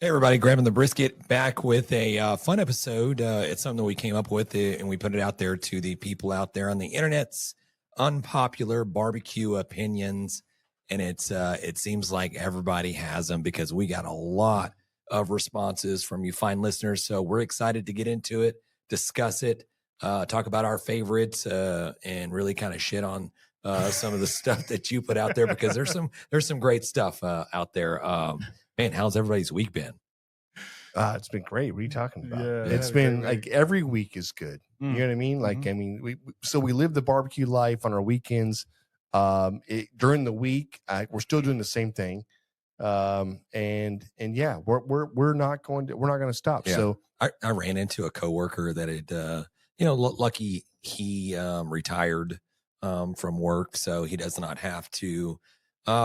Hey, everybody, grabbing the brisket back with a fun episode. It's something we came up with and we put it out there to the people out there on the internet's unpopular barbecue opinions. And it seems like everybody has them because we got a lot of responses from you fine listeners. So we're excited to get into it, discuss it, talk about our favorites, and really kind of shit on some of the stuff that you put out there because there's some great stuff out there. Man, how's everybody's week been? It's been great. What are you talking about? Yeah, It's been like every week is good. You know what I mean? Like, I mean, we live the barbecue life on our weekends. During the week, we're still doing the same thing. And yeah, we're not going to stop. Yeah. So I ran into a coworker that had, lucky he retired from work, so he does not have to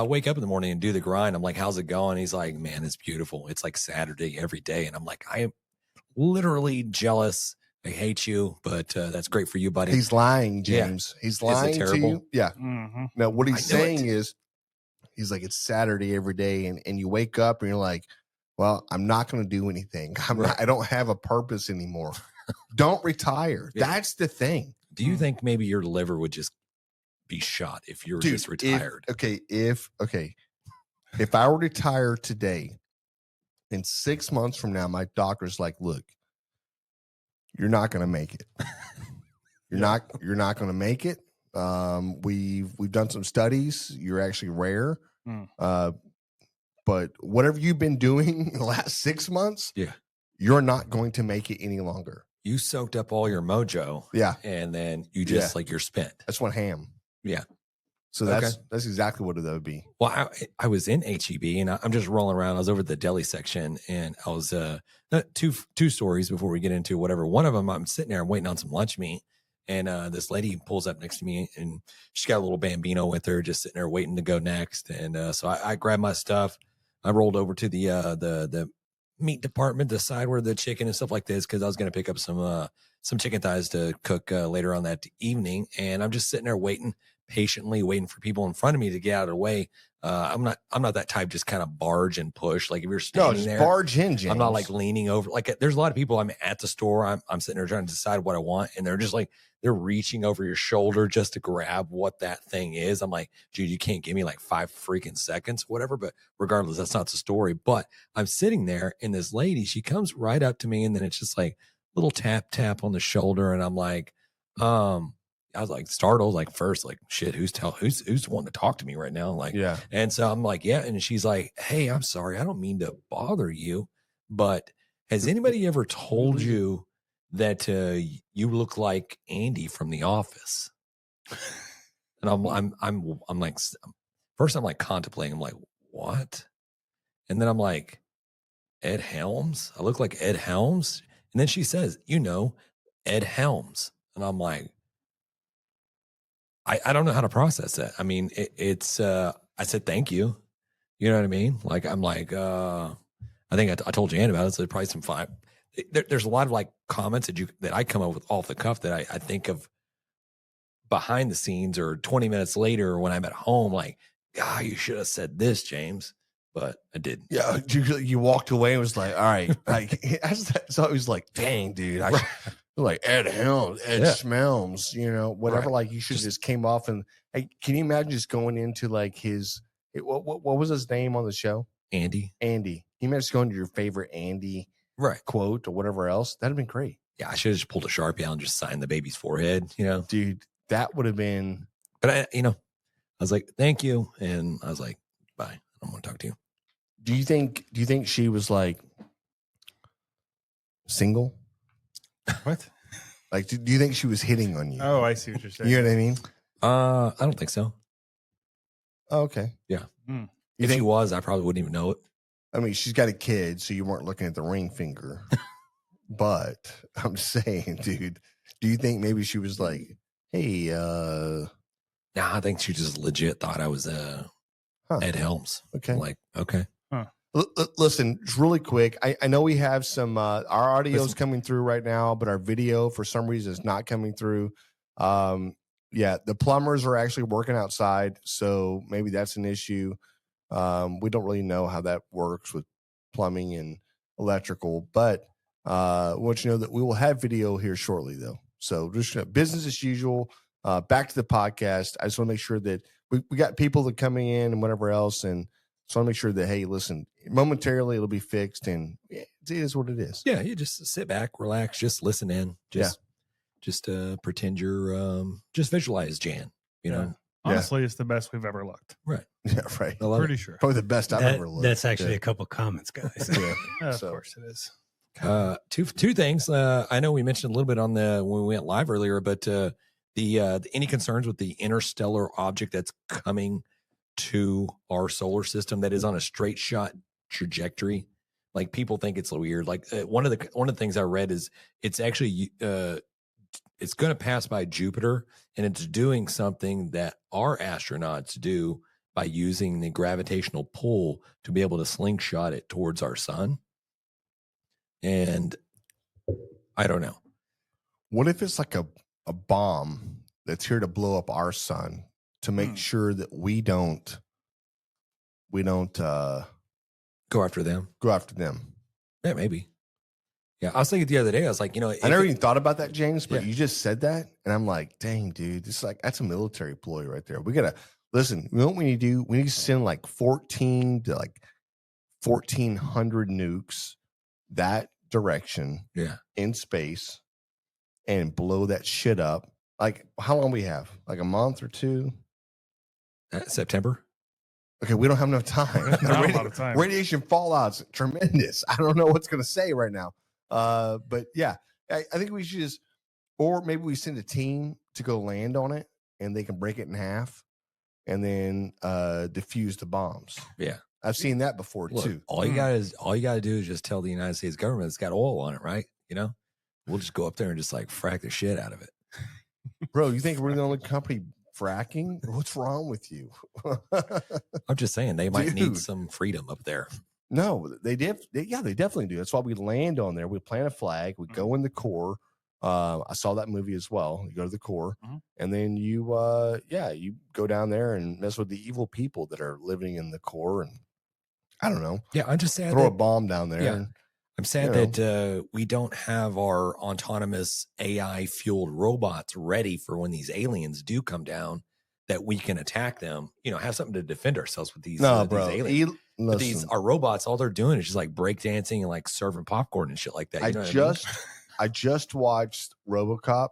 wake up in the morning and do the grind. I'm like, how's it going? He's like, man, it's beautiful. It's like Saturday every day. And I'm like, I am literally jealous. I hate you, but that's great for you, buddy. he's lying, James. He's lying to you. Yeah. Mm-hmm. Now, what I he's knew saying it. is, he's like, it's Saturday every day, and you wake up and you're like, well, I'm not going to do anything. I don't have a purpose anymore. Don't retire. Yeah. That's the thing. Do you think maybe your liver would just be shot if you were just retired? If I were retired today, in 6 months from now, my doctor's like, look, you're not going to make it. You're not going to make it. We've done some studies. You're actually rare. But whatever you've been doing in the last 6 months, Yeah. you're not going to make it any longer. You soaked up all your mojo. Yeah. And then you just like you're spent. That's one ham. Yeah. So that's exactly what it would be. Well, I was in HEB and I'm just rolling around. I was over at the deli section and I was two stories before we get into whatever. One of them, I'm sitting there, I'm waiting on some lunch meat. And this lady pulls up next to me and she's got a little Bambino with her, just sitting there waiting to go next. And so I grabbed my stuff. I rolled over to the meat department, the side where the chicken and stuff like this, because I was going to pick up some chicken thighs to cook later on that evening. And I'm just sitting there patiently waiting for people in front of me to get out of the way. I'm not that type, just kind of barge and push. Like if you're standing there, barge in, James. I'm not like leaning over. Like there's a lot of people. I'm at the store. I'm sitting there trying to decide what I want, and they're just like they're reaching over your shoulder just to grab what that thing is. I'm like, dude, you can't give me like 5 freaking seconds, whatever. But regardless, that's not the story. But I'm sitting there, and this lady, she comes right up to me, and then it's just like little tap on the shoulder, and I'm like, I was like startled, like first, like shit, who's wanting to talk to me right now? Like, yeah. And so I'm like, yeah. And she's like, hey, I'm sorry. I don't mean to bother you, but has anybody ever told you that you look like Andy from The Office? And I'm like, first I'm like contemplating, I'm like, what? And then I'm like, Ed Helms? I look like Ed Helms? And then she says, Ed Helms. And I'm like, I don't know how to process that. I mean, it's I said, thank you. You know what I mean? Like, I'm like, I think I told Jan about it. So probably some fine. There's a lot of like comments that I come up with off the cuff that I think of behind the scenes or 20 minutes later when I'm at home, like, God, you should have said this, James. But I didn't. Yeah, you walked away and was like, all right. Like, so it was like, dang, dude. Like Ed Helms, Ed Schmelms, whatever. Right. Like you should have just came off and hey, can you imagine just going into like what was his name on the show? Andy. Can you imagine just going to your favorite Andy quote or whatever else? That'd have been great. Yeah, I should have just pulled a Sharpie out and just signed the baby's forehead, Dude, that would have been. But I was like, thank you. And I was like, bye. I don't want to talk to you. Do you think she was like single? What? Like, do you think she was hitting on you? Oh, I see what you're saying. You know what I mean? I don't think so. Oh, okay. Yeah. If she was, I probably wouldn't even know it. I mean, she's got a kid, so you weren't looking at the ring finger. But I'm just saying, dude, do you think maybe she was like, hey, Nah, I think she just legit thought I was Ed Helms. Okay. I'm like, okay. Listen, just really quick. I know we have some our audio's coming through right now, but our video for some reason is not coming through. Yeah, the plumbers are actually working outside, so maybe that's an issue. We don't really know how that works with plumbing and electrical. But I want you to know that we will have video here shortly, though. So just business as usual. Back to the podcast. I just want to make sure that we got people that coming in and whatever else, and just want to make sure that, hey, listen, momentarily it'll be fixed, and it is what it is. Yeah, you just sit back, relax, just listen in, just pretend you're just visualize Jan. You know, honestly, it's the best we've ever looked. right? Yeah, right. Pretty sure. Probably the best I've ever looked. That's actually a couple comments, guys. Of course it is. Two things. I know we mentioned a little bit on when we went live earlier, but the any concerns with the interstellar object that's coming to our solar system that is on a straight shot trajectory? Like, people think it's weird. Like, one of the things I read is it's actually it's going to pass by Jupiter, and it's doing something that our astronauts do by using the gravitational pull to be able to slingshot it towards our sun. And I don't know. What if it's like a bomb that's here to blow up our sun to make sure that we don't Go after them. go after them? Yeah, maybe. Yeah, I was thinking the other day, I was like, I never even thought about that, James, but you just said that, and I'm like, dang, dude, this is like, that's a military ploy right there. We gotta listen. You know what we need to do? We need to send like 14 to like 1,400 nukes that direction, in space, and blow that shit up. Like, how long we have? Like a month or two? September. Okay, we don't have enough time. Not a lot of time. Radiation fallout's tremendous. I don't know what's going to say right now. But yeah, I think we should just, or maybe we send a team to go land on it, and they can break it in half, and then defuse the bombs. Yeah, I've seen that before too. All you gotta do is just tell the United States government it's got oil on it, right? You know, we'll just go up there and just like frack the shit out of it. Bro, you think we're the only company fracking? What's wrong with you? I'm just saying they might need some freedom up there. No, they definitely do. That's why we land on there. We plant a flag. We go in the core. I saw that movie as well. You go to the core, and then you go down there and mess with the evil people that are living in the core. And I don't know. Yeah, I'm just sad. Throw a bomb down there. Yeah. And, I'm sad that we don't have our autonomous AI fueled robots ready for when these aliens do come down, that we can attack them. You know, have something to defend ourselves with these. No, bro. These aliens. But these our robots. All they're doing is just like breakdancing and like serving popcorn and shit like that. You know what I mean? I just watched RoboCop,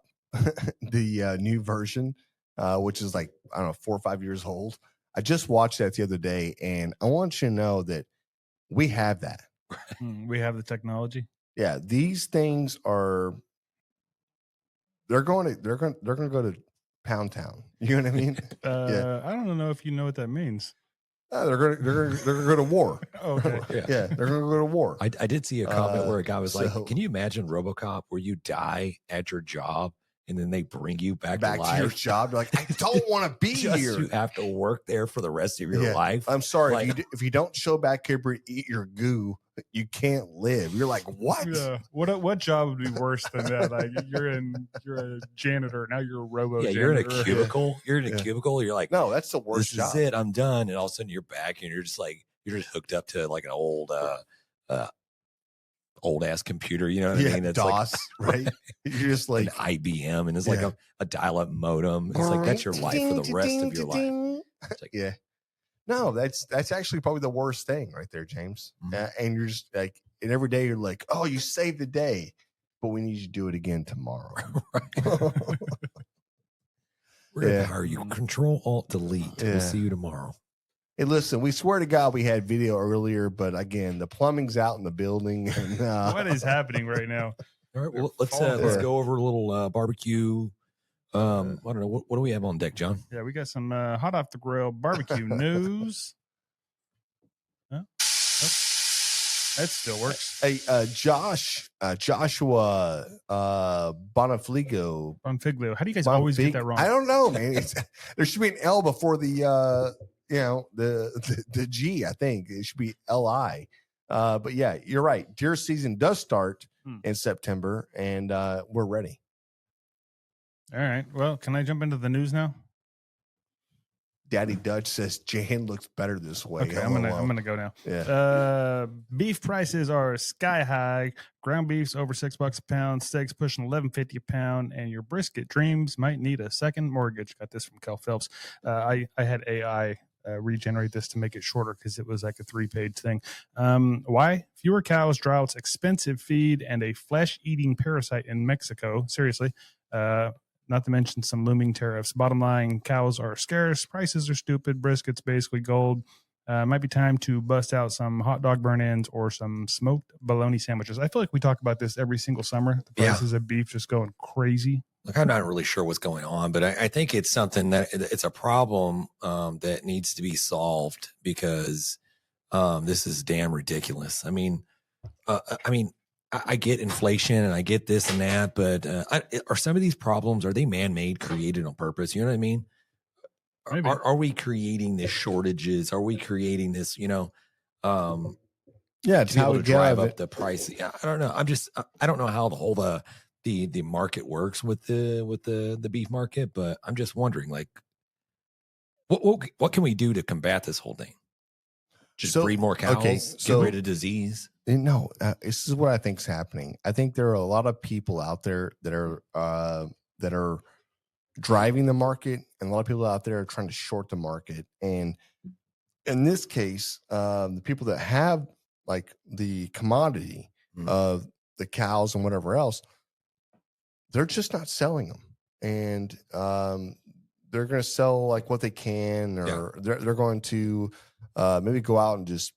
the new version, which is like, I don't know, 4 or 5 years old. I just watched that the other day, and I want you to know that we have that. We have the technology. Yeah, these things are. They're going to go to Pound Town. You know what I mean? I don't know if you know what that means. They're going to go to war. Okay. Yeah, they're going to go to war. I did see a comment where a guy was like, "Can you imagine RoboCop where you die at your job and then they bring you back to life? To your job? You're like, I don't want to be here. You have to work there for the rest of your life. I'm sorry, Like, if you don't show back here and eat your goo, you can't live. You're like, what? Yeah. What job would be worse than that? Like, you're a janitor, now you're a robo. Yeah, janitor. you're in a cubicle. You're in a cubicle. You're like, no, that's the worst this job. is it. I'm done. And all of a sudden you're back and you're just hooked up to like an old ass computer. You know what I mean? It's DOS, like, right? You're just like an IBM, and it's like a dial-up modem. It's like that's your life for the rest of your life. It's like, yeah. No, that's actually probably the worst thing right there, James. And you're just like, and every day you're like, oh, you saved the day, but we need you to do it again tomorrow. We're gonna hire you. Control Alt Delete. We'll see you tomorrow. Hey, listen, we swear to God we had video earlier, but again, the plumbing's out in the building. And, what is happening right now? All right, well, let's go over a little barbecue. I don't know. What do we have on deck, John? Yeah, we got some hot off the grill barbecue news. Huh? Oh, that still works. Hey, Joshua Bonfiglio. Bonfiglio. How do you guys always get that wrong? I don't know, man. There should be an L before the the G. I think it should be LI. But yeah, you're right. Deer season does start in September, and we're ready. All right. Well, can I jump into the news now? Daddy Dutch says Jan looks better this way. Okay, I'm gonna go now. Yeah. Beef prices are sky high. Ground beef's over $6 a pound. Steaks pushing $11.50 a pound, and your brisket dreams might need a second mortgage. Got this from Cal Phelps. I had AI regenerate this to make it shorter because it was like a 3-page thing. Why? Fewer cows, droughts, expensive feed, and a flesh-eating parasite in Mexico. Seriously. Not to mention some looming tariffs. Bottom line, cows are scarce, prices are stupid, brisket's basically gold. Might be time to bust out some hot dog burn-ins or some smoked bologna sandwiches. I feel like we talk about this every single summer. The prices of beef just going crazy. Look, I'm not really sure what's going on, but I think it's something that it's a problem that needs to be solved because this is damn ridiculous. I mean, I get inflation and I get this and that, but are some of these problems, are they man-made, created on purpose? You know what I mean? Are we creating this shortages? Are we creating this, Yeah, it's to be how able we to drive get up the price? Yeah, I don't know. I don't know how the whole the market works with the beef market, but I'm just wondering, like, what can we do to combat this whole thing? Just breed more cows, get rid of disease. No, this is what I think is happening. I think there are a lot of people out there that are driving the market, and a lot of people out there are trying to short the market. And in this case, the people that have like the commodity of the cows and whatever else, they're just not selling them, and they're going to sell like what they can, or they're going to maybe go out and just.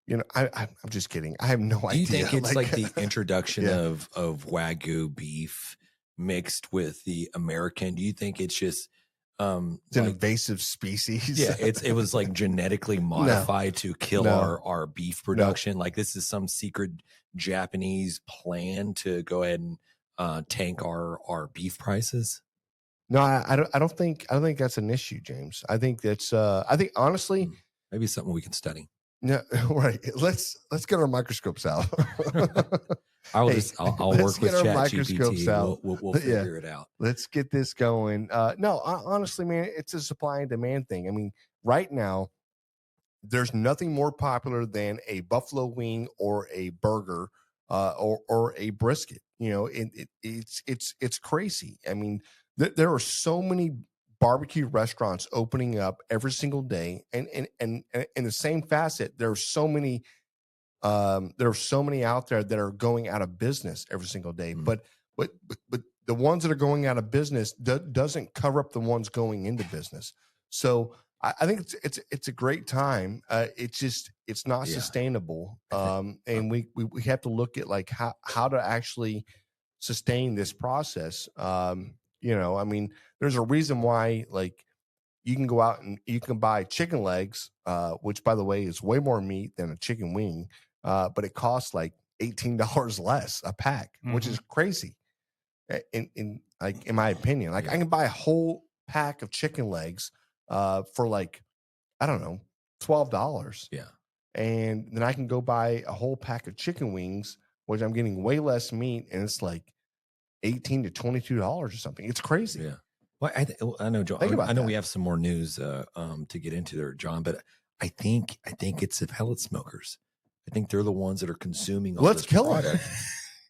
You know, I'm just kidding. I have no idea. Do you think it's like the introduction of Wagyu beef mixed with the American? Do you think it's just it's an invasive species? Yeah, it was like genetically modified to kill our beef production. Like this is some secret Japanese plan to go ahead and tank our beef prices. No, I don't think that's an issue, James. I think that's I think honestly maybe it's something we can study. No, right. Let's get our microscopes out. I'll work with ChatGPT. We'll figure it out. Let's get this going. No, honestly, man, it's a supply and demand thing. I mean, right now, there's nothing more popular than a buffalo wing or a burger or a brisket. You know, it's crazy. I mean, there are so many barbecue restaurants opening up every single day, and in the same facet, there are so many out there that are going out of business every single day. But the ones that are going out of business doesn't cover up the ones going into business. So I think it's a great time. It's not sustainable, and we have to look at like how to actually sustain this process. You know, I mean, there's a reason why, like, you can go out and you can buy chicken legs, which, by the way, is way more meat than a chicken wing, but it costs like $18 less a pack, which is crazy. In my opinion, like I can buy a whole pack of chicken legs for like, I don't know, $12. Yeah, and then I can go buy a whole pack of chicken wings, which I'm getting way less meat, and it's like $18 to $22 or something. It's crazy. Yeah. Well, I know, John. I know we have some more news to get into there, John. But I think it's the pellet smokers. I think they're the ones that are consuming. Let's kill it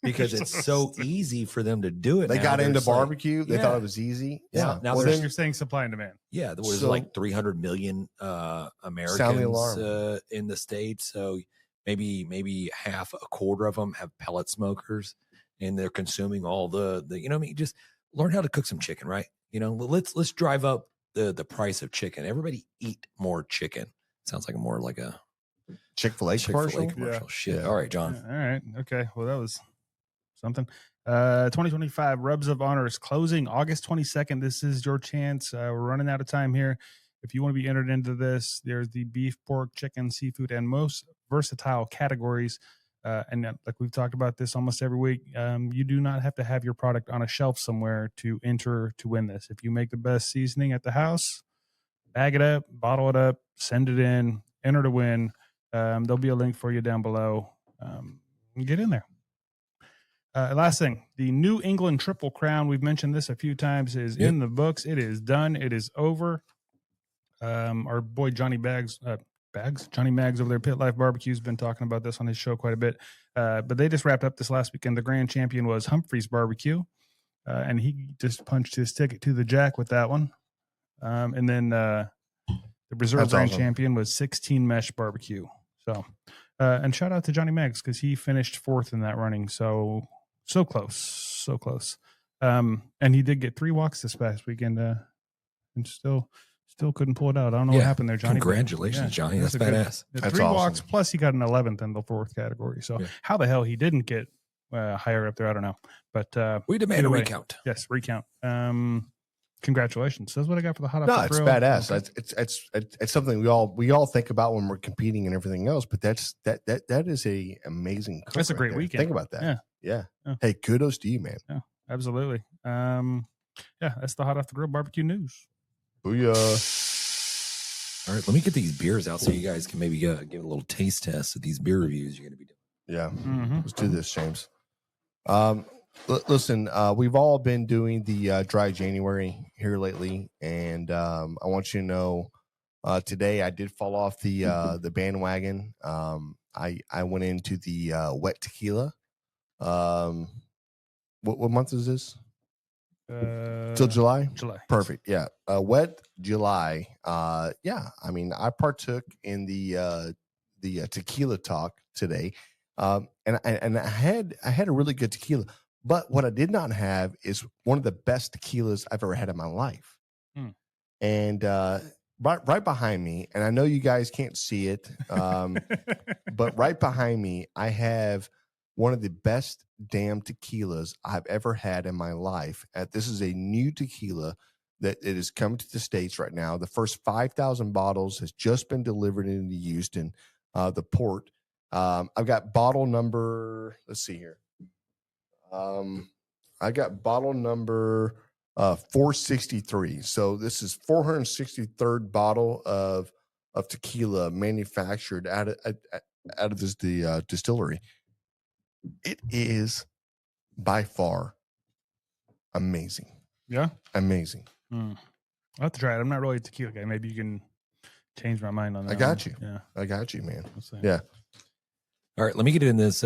because it's so easy for them to do it. They got into barbecue. They thought it was easy. Yeah. Now you're saying supply and demand. Yeah, there was like 300 million Americans in the States. So maybe half, a quarter of them have pellet smokers. And they're consuming all the you know what I mean, just learn how to cook some chicken, right? You know, let's drive up the price of chicken. Everybody eat more chicken. Sounds like more like a Chick-fil-A commercial. Shit. Yeah. All right, John. All right. Okay. Well, that was something. 2025 Rubs of Honor is closing August 22nd. This is your chance. We're running out of time here. If you want to be entered into this, there's the beef, pork, chicken, seafood, and most versatile categories. And like we've talked about this almost every week, you do not have to have your product on a shelf somewhere to enter to win this. If you make the best seasoning at the house, bag it up, bottle it up, send it in, enter to win. There'll be a link for you down below. Get in there. Last thing, the New England Triple Crown, we've mentioned this a few times, is in the books. It is done. It is over. Our boy Johnny Johnny Mags over there, Pit Life Barbecue, has been talking about this on his show quite a bit. But they just wrapped up this last weekend. The grand champion was Humphrey's Barbecue, and he just punched his ticket to the jack with that one. And then the reserve That's grand awesome. champion was 16 Mesh Barbecue. So, and shout out to Johnny Mags because he finished 4th in that running. So close. And he did get 3 walks this past weekend, and still couldn't pull it out. I don't know what happened there, Johnny. Congratulations, Johnny. That's badass. That's 3 awesome. walks plus he got an 11th in the 4th category. So how the hell he didn't get higher up there, I don't know. But We demand a either way, recount. Yes, recount. Congratulations. That's what I got for the hot off No, the it's grill. badass. Okay. It's something we all think about when we're competing and everything else. But that is a amazing. cook That's a right great there. weekend. Think about that. Yeah. Hey, kudos to you, man. Yeah, absolutely. That's the hot off the grill barbecue news. Booyah. All right, let me get these beers out so you guys can maybe give a little taste test of these beer reviews you're going to be doing. Yeah. Mm-hmm. Let's do this, James. Listen, we've all been doing the dry January here lately, and I want you to know today I did fall off the bandwagon. I went into the wet tequila. What month is this? Till July. July. Perfect. Yeah. Wet July. Yeah. I mean, I partook in the tequila talk today. And I had a really good tequila, but what I did not have is one of the best tequilas I've ever had in my life. And right behind me, and I know you guys can't see it, but right behind me, I have one of the best damn tequilas I've ever had in my life. This is a new tequila that it is coming to the States right now. The first 5,000 bottles has just been delivered into Houston, the port. I've got bottle number, let's see here. I got bottle number 463. So this is 463rd bottle of tequila manufactured out of this distillery. It is by far amazing. Yeah. Amazing. I'll have to try it. I'm not really a tequila guy. Maybe you can change my mind on that. I got one. you. Yeah. I got you, man. We'll see. Yeah. All right, let me get in this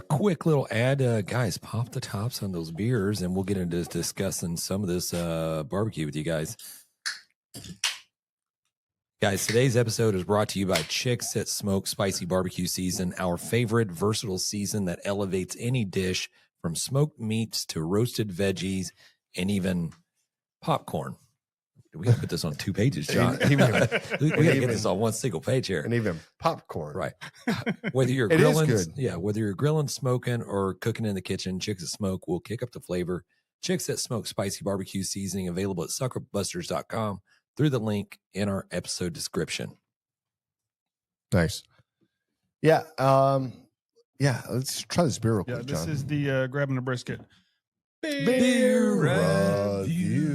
quick little ad. Guys, pop the tops on those beers, and we'll get into discussing some of this barbecue with you guys. Guys, today's episode is brought to you by Chicks That Smoke Spicy Barbecue Season, our favorite versatile season that elevates any dish from smoked meats to roasted veggies and even popcorn. We got to put this on 2 pages, John. we got to get this on one single page here. And even popcorn. Right. Whether you're It is grilling, good. whether you're grilling, smoking, or cooking in the kitchen, Chicks That Smoke will kick up the flavor. Chicks That Smoke Spicy Barbecue Seasoning available at SUCKLEBUSTERS.com through the link in our episode description. Nice. Yeah. Yeah. Let's try this beer real quick, This John. is the grabbing the brisket Beer review.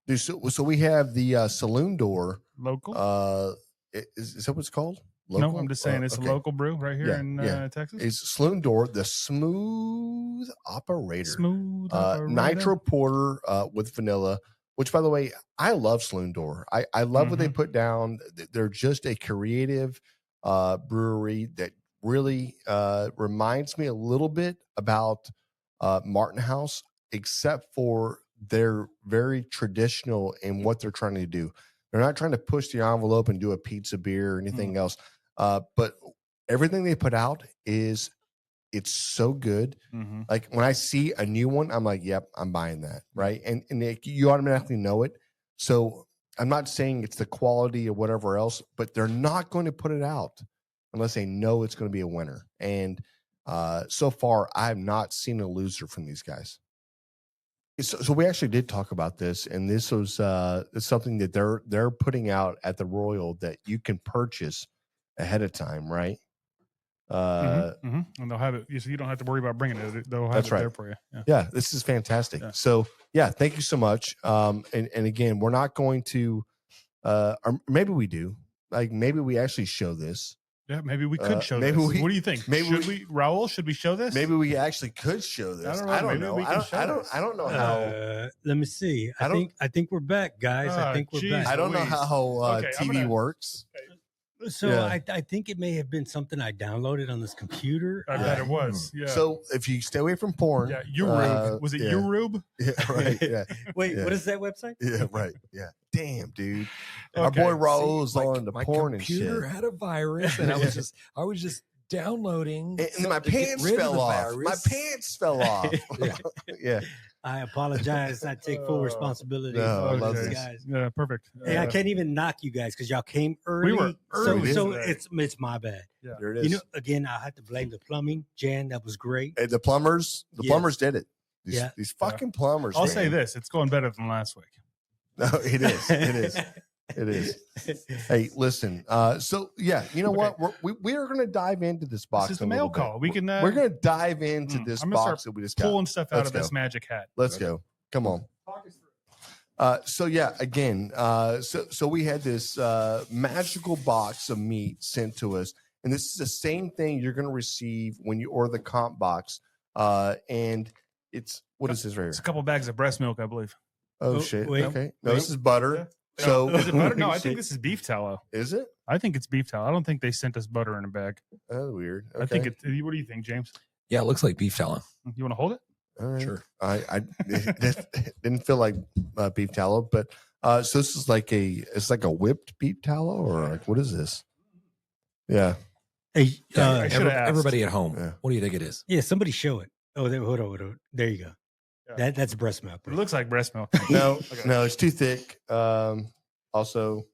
Dude, so we have the Saloon door. local. Is that what it's called? No, I'm just saying it's okay. a local brew right here Yeah, in yeah. Texas. It's Saloon door, the smooth operator. Smooth operator. Nitro porter with vanilla, which, by the way, I love Saloon door. I love what they put down. They're just a creative brewery that really reminds me a little bit about Martin House, except for they're very traditional in what they're trying to do. They're not trying to push the envelope and do a pizza beer or anything else. But everything they put out it's so good. Like when I see a new one, I'm like, yep, I'm buying that. Right. And you automatically know it. So I'm not saying it's the quality or whatever else, but they're not going to put it out unless they know it's going to be a winner. And so far, I have not seen a loser from these guys. So we actually did talk about this, and this was it's something that they're putting out at the Royal that you can purchase ahead of time, right? And they'll have it, so you don't have to worry about bringing it. They'll have That's it right. there for you. Yeah. Yeah, this is fantastic. Yeah. So yeah, thank you so much. And again, we're not going to, or maybe we do. Like maybe we actually show this. Yeah, maybe we could show maybe this. we- What do you think? maybe Should we, Raul? Should we show this? Maybe we actually could show this. I don't Maybe know. we can show I this. don't know how. Let me see. I I think we're back, guys. I think we're geez. back. I don't know Louise. how Okay, I'm TV gonna- works. So Yeah. I think it may have been something I downloaded on this computer. I bet it was. Yeah. So if you stay away from porn, yeah, Urube. Was it yeah. Urube? Yeah, right. Yeah, Wait, Yeah. what is that website? yeah, right. Yeah. Damn, dude. Our Okay, boy Raul is See, on the my porn and computer shit. had a virus, and I was just downloading. And my to get pants rid of fell the off. My virus. pants fell off. Yeah. I apologize. I take full responsibility. No, I for love this, this. guys. Yeah, perfect. Hey, I can't even knock you guys because y'all came early. were early so today. it's my bad. There it is. You know, again, I had to blame the plumbing. Jan, that was great. Hey, the plumbers Yes. did it. Yeah. These fucking plumbers. I'll man. say this: it's going better than last week. No, it is. It is. It is. Hey, listen. So yeah, you know Okay. what? We are going to dive into this box. This is a the mail little bit. call. We can. We're going to dive into this I'm gonna box that we just got. Pulling stuff out Let's of this go. magic hat. Let's go. Come on. So yeah, again, so we had this magical box of meat sent to us, and this is the same thing you're going to receive when you order the comp box. And it's what is this right It's a here? couple bags of breast milk, I believe. Oh Oh, shit. wait. Okay. No, Wait. this is butter. Yeah. So Is it butter? No, I Shit. think this is beef tallow. is it? I think it's beef tallow. I don't think they sent us butter in a bag. Oh, weird. Okay. I think it. What do you think, James? Yeah, it looks like beef tallow. You want to hold it? All right. Sure. I didn't feel like beef tallow, but so this is like it's like a whipped beef tallow, or like what is this? Yeah. Hey, I should've asked. Everybody at home, Yeah. what do you think it is? yeah, somebody show it. Oh, there, hold on. There you go. Yeah. That's breast milk. It looks like breast milk. No, Okay. no, it's too thick. Also,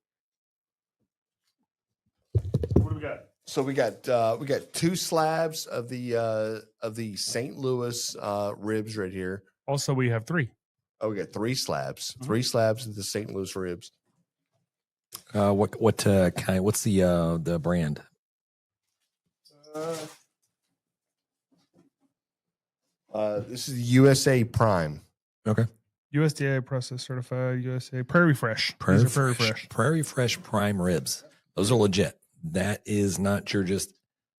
What do we got? so we got 2 slabs of the St. Louis ribs right here. Also, we have 3. Oh, we got 3 slabs. Mhm. 3 slabs of the St. Louis ribs. What kind? What's the brand? This is USA Prime. Okay, USDA process certified. USA Prairie Fresh. These are Prairie Fresh. Prairie Fresh Prime ribs. Those are legit. That is not your just.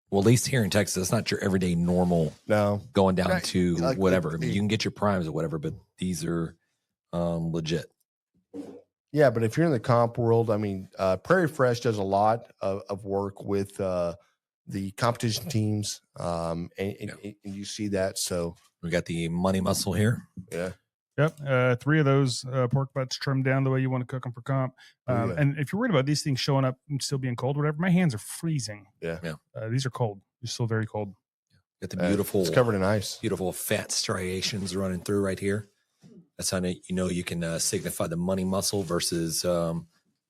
Well, at least here in Texas, it's not your everyday normal No, going down Right. to Like whatever. the- I mean, you can get your primes or whatever, but these are legit. yeah, but if you're in the comp world, I mean, Prairie Fresh does a lot of work with the competition teams, and you see that. So We got the money muscle here. yeah, Yep. 3 of those pork butts trimmed down the way you want to cook them for comp. Oh, yeah. And if you're worried about these things showing up and still being cold, whatever, my hands are freezing. Yeah. These are cold. They're still very cold. Got the beautiful, it's covered in ice. beautiful fat striations running through right here. That's how you can signify the money muscle versus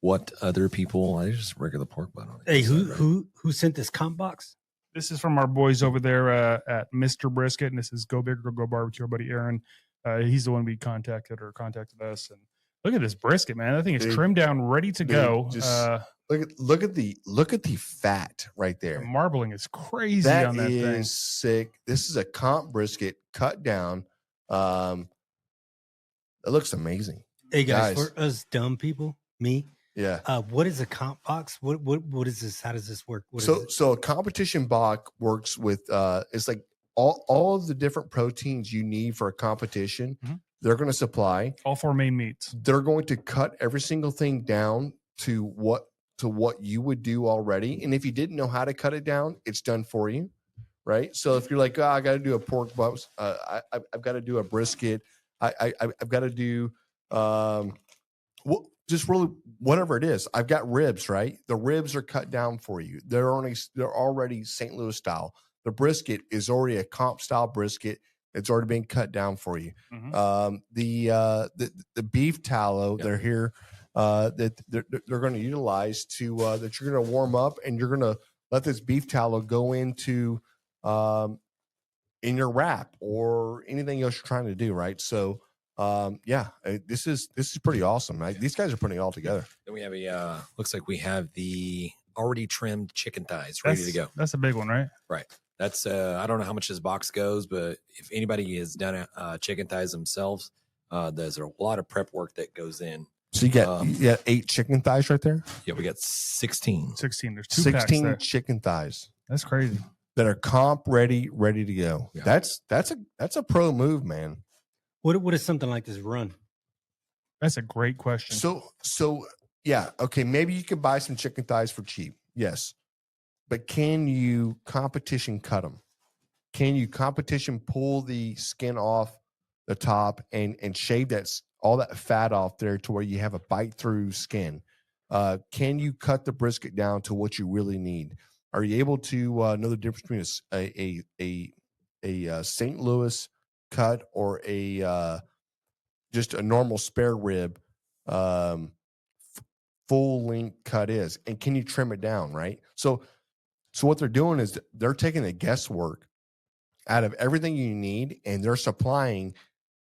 what other people. I just regular pork butt on it. Hey, who sent this comp box? This is from our boys over there at Mr. Brisket, and this is Go Big or Go Barbecue. Our buddy Aaron, he's the one we contacted us. And look at this brisket, man. That thing is Dude. trimmed down, ready to Dude, go. just look at the fat right The there. marbling is crazy That on that is thing. sick. This is a comp brisket cut down. It looks amazing. Hey guys, Guys. for us dumb people, me, Yeah. what is a comp box? What is this? How does this work? What is it? So a competition box works with it's like all of the different proteins you need for a competition. Mhm. They're going to supply. All 4 main meats. They're going to cut every single thing down to what you would do already. And if you didn't know how to cut it down, it's done for you, right? So if you're like, I got to do a pork butt, I've got to do a brisket, I've got to do just really whatever it is. I've got ribs, right? The ribs are cut down for you. They're already St. Louis style. The brisket is already a comp style brisket. It's already been cut down for you. Mhm. The beef tallow, Yeah. they're here that they're going to utilize to that you're going to warm up, and you're going to let this beef tallow go into in your wrap or anything else you're trying to do, right? So this is pretty awesome. Right? These guys are putting it all together. Then we have looks like we have the already trimmed chicken thighs ready to go. That's a big one, right? Right. That's I don't know how much this box goes, but if anybody has done chicken thighs themselves, there's a lot of prep work that goes in So you got 8 chicken thighs right there. Yeah, we got 16. 16. There's 2 packs 16 there. chicken thighs That's crazy. that are comp ready to go. Yeah. That's a pro move, man. What does something like this run? That's a great question. So yeah, okay, maybe you could buy some chicken thighs for cheap. Yes. But can you competition cut them? Can you competition pull the skin off the top and shave all that fat off there to where you have a bite through skin? Can you cut the brisket down to what you really need? Are you able to know the difference between a St. Louis cut or just a normal spare rib full length cut is? And can you trim it down, right? So what they're doing is they're taking the guesswork out of everything you need, and they're supplying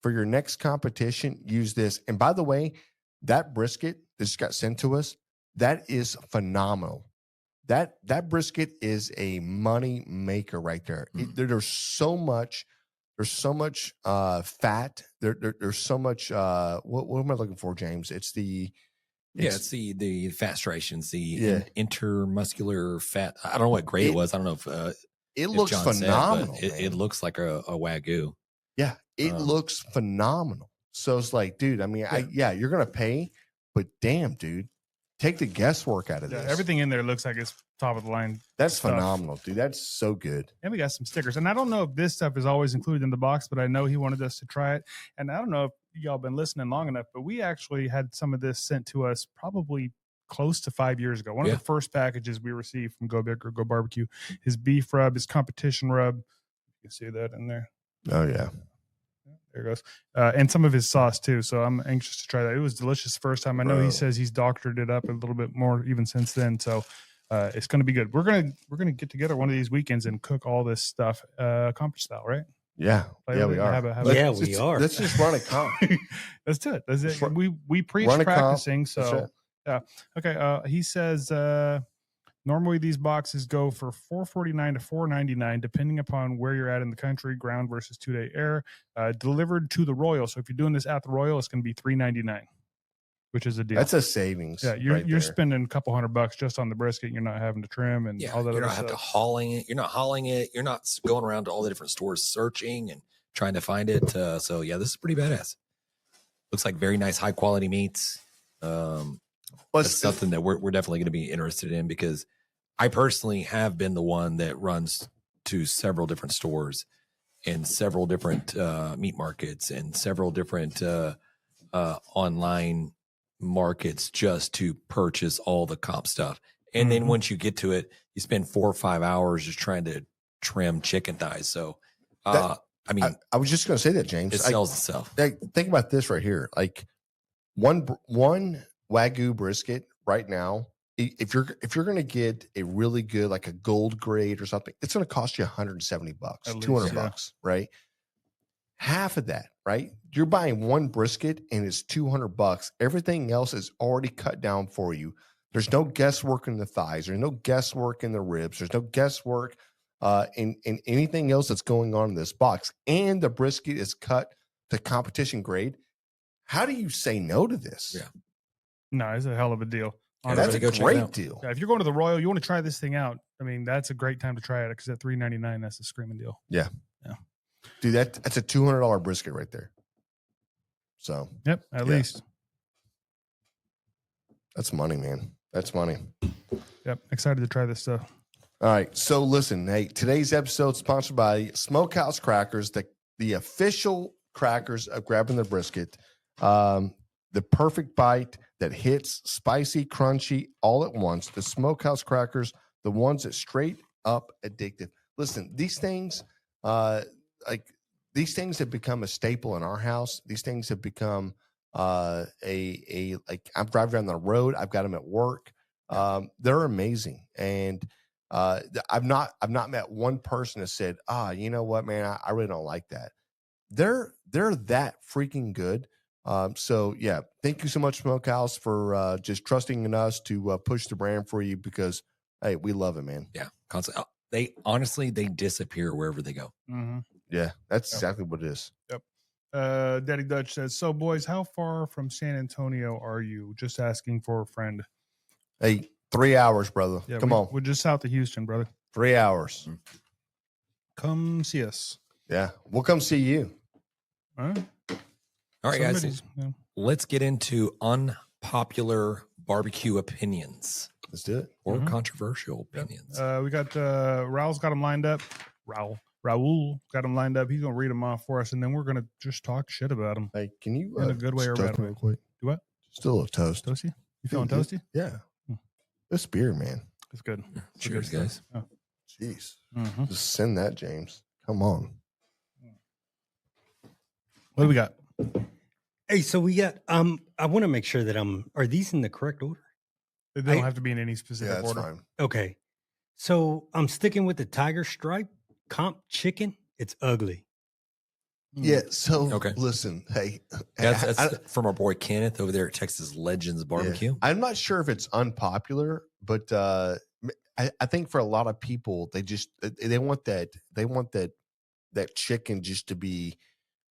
for your next competition. Use this. And by the way, that brisket that just got sent to us, that is phenomenal. That brisket is a money maker right there. There's so much fat. There's so much. What am I looking for, James? It's the fat striations, intermuscular fat. I don't know what grade it was. I don't know if it looks phenomenal. It looks like a Wagyu. Yeah, it looks phenomenal. So it's like, dude, I mean, you're gonna pay, but damn, dude, take the guesswork out of this. Everything in there looks like it's top of the line. That's stuff. phenomenal, dude. That's so good. And we got some stickers. And I don't know if this stuff is always included in the box, but I know he wanted us to try it. And I don't know if y'all been listening long enough, but we actually had some of this sent to us probably close to 5 years ago. One of the first packages we received from Go Big or Go Barbecue, his beef rub, his competition rub. You can see that in there. Oh, yeah. There it goes. And some of his sauce too. So I'm anxious to try that. It was delicious the first time. I know he says he's doctored it up a little bit more even since then. So it's going to be good. We're going to get together one of these weekends and cook all this stuff conference style, right? Yeah. We are. We are. Let's just run a comp. Let's do it. We preach practicing. So yeah. Okay. He says normally these boxes go for $4.49 to $4.99, depending upon where you're at in the country, ground versus 2-day air, delivered to the Royal. So if you're doing this at the Royal, it's going to be $3.99, which is a deal. That's a savings. Yeah, you're spending a couple $100 just on the brisket. You're not having to trim and all that. You're other not stuff. hauling it. You're not hauling it. You're not going around to all the different stores searching and trying to find it. So yeah, this is pretty badass. Looks like very nice, high quality meats. That's something that we're definitely going to be interested in, because I personally have been the one that runs to several different stores and several different meat markets and several different online markets just to purchase all the comp stuff. And then once you get to it, you spend 4 or 5 hours just trying to trim chicken thighs. So, I was just going to say that, James. It sells itself. Think about this right here. Like one Wagyu brisket right now, if you're going to get a really good, like a gold grade or something, it's going to cost you $170, $200, right? Half of that, right? You're buying one brisket and it's $200. Everything else is already cut down for you. There's no guesswork in the thighs. There's no guesswork in the ribs. There's no guesswork in anything else that's going on in this box. And the brisket is cut to competition grade. How do you say no to this? Yeah. No, it's a hell of a deal. That's a great deal. Yeah, if you're going to the Royal, you want to try this thing out. I mean, that's a great time to try it, because at $3.99, that's a screaming deal. Yeah. Dude, that's a $200 brisket right there. So yep, at least. That's money, man. That's money. Yep, excited to try this stuff. All right, so listen, hey, today's episode is sponsored by Smokehouse Crackers, the official crackers of grabbing the brisket. The perfect bite that hits spicy, crunchy all at once. The Smokehouse Crackers, the ones that straight up addictive. Listen, these things, these things have become a staple in our house. These things have become like I'm driving down the road. I've got them at work. They're amazing, and I've not met one person that said, you know what, man, I really don't like that. They're that freaking good. So yeah, thank you so much, Smokehouse, for just trusting in us to push the brand for you, because hey, we love it, man. Yeah, constantly. They honestly disappear wherever they go. Mm-hmm. Yeah, that's exactly what it is. Yep. Daddy Dutch says, so boys, how far from San Antonio are you? Just asking for a friend. Hey, 3 hours, brother. Yeah, Come on. We're just south of Houston, brother. 3 hours. Come see us. Yeah. We'll come see you. Huh? All right, guys. Somebody's- yeah. Let's get into unpopular barbecue opinions Let's do it. or Mhm. controversial opinions. We got Raul's got them lined up. Raul got them lined up. He's gonna read them off for us, and then we're gonna just talk shit about them. Hey, can you In a good way or toast bad me way? real quick? Do what? Just a little toast. Toasty? You feeling Dude, toasty? Yeah. Hmm. This beer, man. It's good. Cheers, guys. Oh. Jeez. Mhm. Just send that, James. Come on. What do we got? Hey, so we got I want to make sure that are these in the correct order? They don't I- have to be in any specific Yeah, that's order. fine. Okay. So I'm sticking with the tiger stripe comp chicken. It's ugly. Yeah. So Okay. listen, hey, That's I- from our boy Kenneth over there at Texas Legends Barbecue. yeah. I'm not sure if it's unpopular, but I think for a lot of people, they want that chicken just to be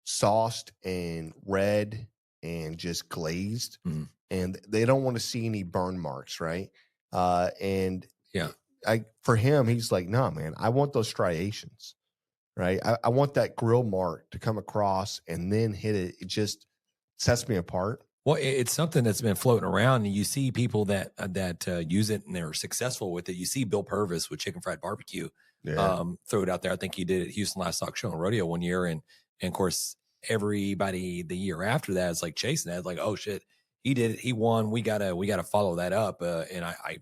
sauced and red and just glazed, Mhm. and they don't want to see any burn marks, right? And Yeah. for him, he's like, no, man, I want those striations, right? I want that grill mark to come across and then hit it. It just sets me apart. Well, it's something that's been floating around, and you see people that use it and they're successful with it. You see Bill Purvis with Chicken Fried Barbecue throw it out there. I think he did it at Houston Livestock Show and Rodeo one year, and of course everybody the year after that is like chasing that. It's like, oh shit, he did it, he won. We gotta follow that up. And I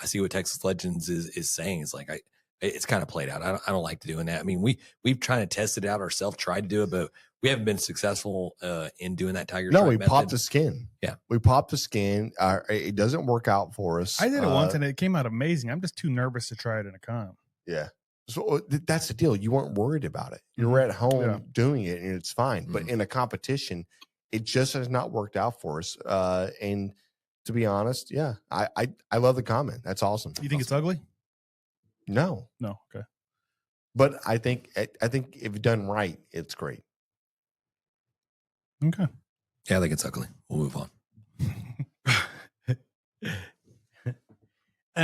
see what Texas Legends is saying. It's like it's kind of played out. I don't like doing that. I mean, we've tried to test it out ourselves, tried to do it, but we haven't been successful in doing that tiger. No, stripe we method. popped the skin. Yeah. We popped the skin. It doesn't work out for us. I did it once and it came out amazing. I'm just too nervous to try it in a comp. Yeah. So that's the deal. You weren't worried about it. You were at home Yeah. doing it and it's fine. But in a competition, it just has not worked out for us. And to be honest, yeah, I love the comment. That's awesome. You think it's ugly? No. No. Okay. But I think if done right, it's great. Okay. Yeah, I think it's ugly. We'll move on.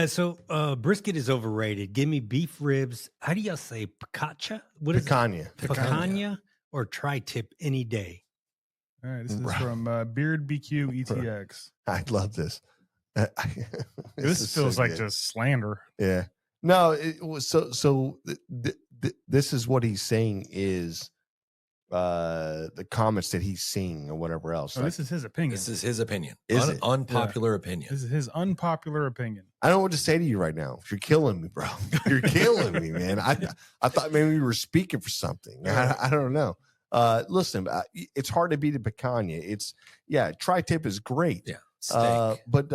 So brisket is overrated. Give me beef ribs. How do y'all say picacha? What is it? Picanha. Picanha or tri-tip any day. All right. This is Right. from Beard BQ ETX. I love this. This is feels so like good. just slander. Yeah. No, it was so this is what he's saying is the comments that he's seeing or whatever else. So this is his opinion. This is his opinion. Is it? Unpopular opinion. This is his unpopular opinion. I don't know what to say to you right now. You're killing me, bro. You're killing me, man. I thought maybe you were speaking for something. I don't know. Listen, it's hard to beat a picanha. Tri-tip is great. Yeah. Steak. But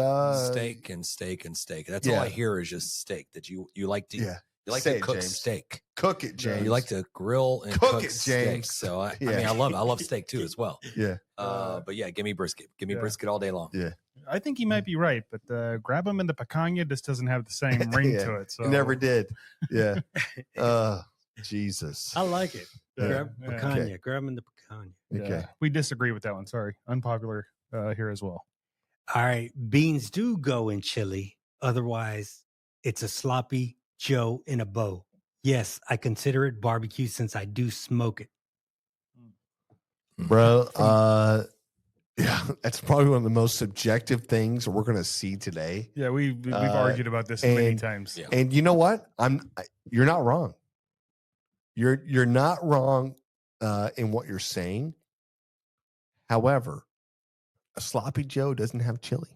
Steak and steak and steak. That's yeah. all I hear is just steak. That you like to yeah, you like Say to it, cook James. steak. cook it, James. You like to grill and Cook cook it, steak. James. So I Yeah. mean I love steak too as well. Yeah, But yeah, give me brisket. Give me Yeah. brisket all day long. yeah. I think he might be right, but grab him in the picanha just doesn't have the same ring Yeah. to it. So It never did. Yeah. Jesus. I like it. Yeah. Grab Yeah. picanha. Okay. Grab them in the picanha. Yeah. Okay. We disagree with that one. Sorry. Unpopular here as well. All right. Beans do go in chili. Otherwise, it's a sloppy Joe in a bow. Yes, I consider it barbecue since I do smoke it. Bro, yeah, that's probably one of the most subjective things we're going to see today. Yeah, we've argued about this many and- times. Yeah. And you know what? You're not wrong. You're not wrong in what you're saying. However, a sloppy Joe doesn't have chili.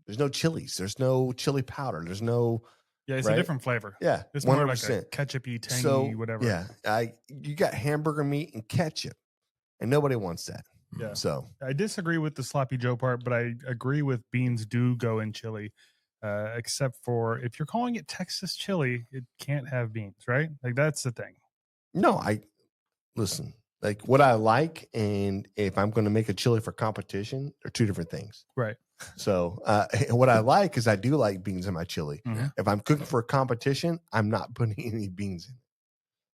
There's no chilies. There's no chili powder. There's no Yeah, it's right? a different flavor. yeah. It's more like a 100%. ketchup-y, tangy, So whatever. yeah, you got hamburger meat and ketchup, and nobody wants that. Yeah. So I disagree with the sloppy Joe part, but I agree with beans do go in chili, except for if you're calling it Texas chili, it can't have beans, right? Like that's the thing. no, listen. Like what I like, and if I'm going to make a chili for competition, are two different things. Right. So what I like is I do like beans in my chili. Mhm. If I'm cooking for a competition, I'm not putting any beans in it.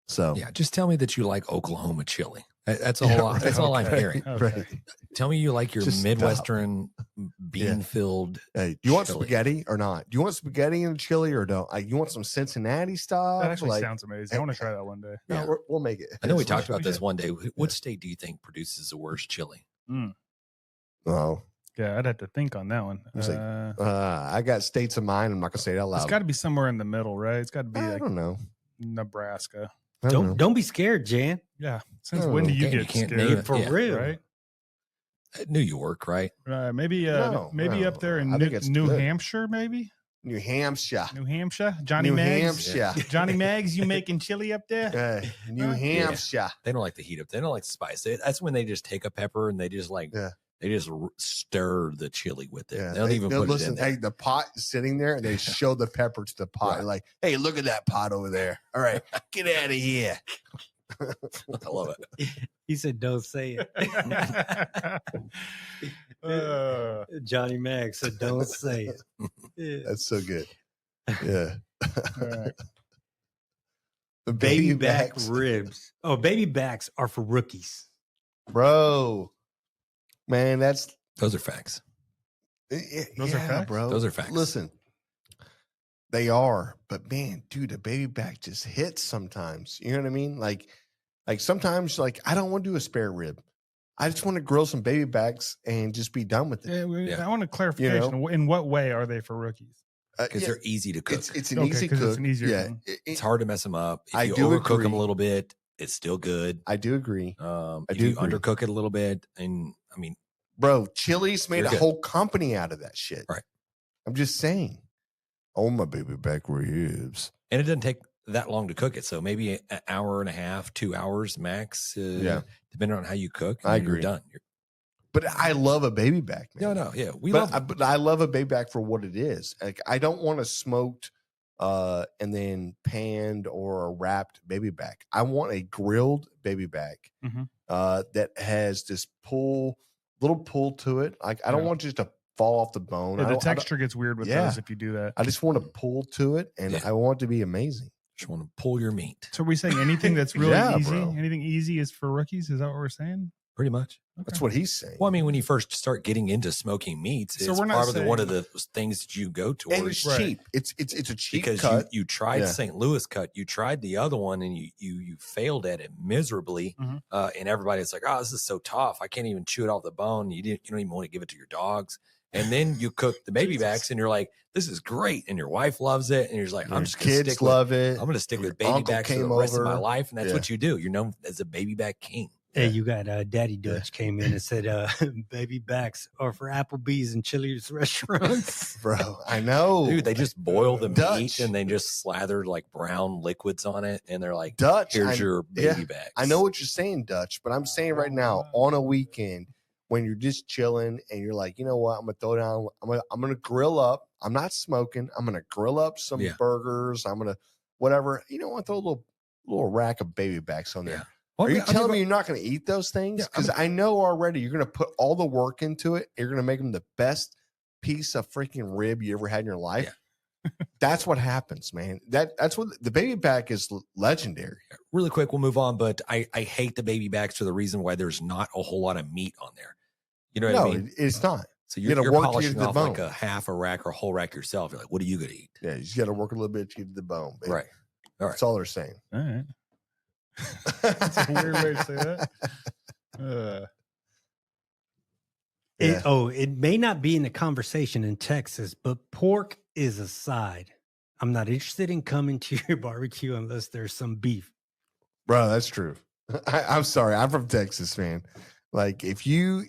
So Yeah, just tell me that you like Oklahoma chili. That's all. That's all I'm okay. hearing. Okay. Right. Tell me you like your Just stop. Midwestern bean-filled. Hey, do you want chili. spaghetti or not? Do you want spaghetti in the chili or don't? Like, you want some Cincinnati stuff? That actually like, sounds amazing. I want to try that one day. no, Yeah. we'll make it. I know we It's talked fine. about this one day. What state do you think produces the worst chili? Oh, Yeah, I'd have to think on that one. It's like, I got states of mind. I'm not gonna say it out It's loud. got to be somewhere in the middle, right? It's got to be I like don't know. Nebraska. I don't know. Don't be scared, Jan. Yeah. Since Oh, when do you okay, you get can't scared? name it. For Yeah. real. Right? New York, right? Maybe No, up there in I think it's New good. Hampshire, maybe? New Hampshire. New Hampshire? Johnny New Mags? Hampshire. Johnny Mags, you making chili up there? New Yeah. Hampshire. They don't like the heat up. They don't like the spice. That's when they just take a pepper and they just they just stir the chili with it. Yeah, They don't even put listen. it in there. Hey, the pot is sitting there, and they show the pepper to the pot. Right. Like, hey, look at that pot over there. All right, get out of here. I love it. He said, "Don't say it." Johnny Mag said, "Don't say it." Yeah. That's so good. Yeah. All right. The Baby back backs. ribs. Oh, baby backs are for rookies. Bro. Man, that's Those are facts. Those are facts? bro. Those are facts. Listen, they are, but man, dude, a baby back just hits sometimes. You know what I mean? Like sometimes, like I don't want to do a spare rib. I just want to grill some baby backs and just be done with it. I want a clarification. In what way are they for rookies? Because they're easy to cook. It's an Okay, easy 'cause cook. it's an easier yeah, thing. It's hard to mess them up. If I you do overcook them agree. a little bit, it's still good. I do agree, If do you agree. undercook it a little bit, and I mean, bro. Chili's made You're a good. whole company out of that shit. Right. I'm just saying. Oh, my baby back ribs. and it doesn't take that long to cook it. So maybe an hour and a half, 2 hours max. Depending on how you cook. I and you're agree. done. But I love a baby back, man. No, yeah, we but love. but I love a baby back for what it is. Like I don't want a smoked and then panned or a wrapped baby back. I want a grilled baby back Mhm. that has this little pull to it. Like I don't Yeah. want just to fall off the bone. Yeah, I the don't- I don't- texture gets weird with Yeah. those if you do that. I just want to pull to it, and Yeah. I want it to be amazing. Just want to pull your meat. So are we saying anything that's really Yeah, easy? bro. Anything easy is for rookies? Is that what we're saying? Pretty much. That's what he's saying. Well, I mean, when you first start getting into smoking meats, So it's we're not probably one of saying- the things that you go And towards it's Right. cheap. It's a cheap because cut. you tried Yeah. St. Louis cut, you tried the other one, and you failed at it miserably. Mhm. And everybody's like, "Oh, this is so tough. I can't even chew it off the bone." You don't even want to give it to your dogs. And then you cook the baby backs, and you're like, "This is great," and your wife loves it, and you're just like, Your "I'm just gonna kids stick love it. I'm going to stick Your with baby uncle backs for the came rest of my over. life," and that's Yeah. what you do. You're known as a baby back king. Hey, Yeah. you got Daddy Dutch came in and said, "Baby backs are for Applebee's and Chili's restaurants." Bro, I know. Dude, they just boil the Dutch. meat and they just slather like brown liquids on it, and they're like, Dutch. "Here's I, your baby backs." I know what you're saying, Dutch, but I'm saying right now, on a weekend when you're just chilling and you're like, you know what, I'm gonna throw down. I'm gonna grill up. I'm not smoking. I'm gonna grill up some Yeah. burgers. I'm gonna whatever. You know what? Throw a little rack of baby backs on there. Yeah. Well, Are you I mean, telling me you're not going to eat those things? Yeah, I Because I know already you're going to put all the work into it. You're going to make them the best piece of freaking rib you ever had in your life. That's what happens, man. That's what the baby back is legendary. really quick, we'll move on, but I hate the baby backs for the reason why there's not a whole lot of meat on there. You know what No, I mean? it's not. So you you're, gotta you're work to get polishing to the off like bone. a half a rack or a whole rack yourself. You're like, what are you going to eat? Yeah, you just got to work a little bit to get to the bone. Baby. Right. All right. That's all they're saying. All right. That's a weird way to say that. Yeah. It may not be in the conversation in Texas, but pork is a side. I'm not interested in coming to your barbecue unless there's some beef. Bro, that's true. I'm sorry. I'm from Texas, man. Like if you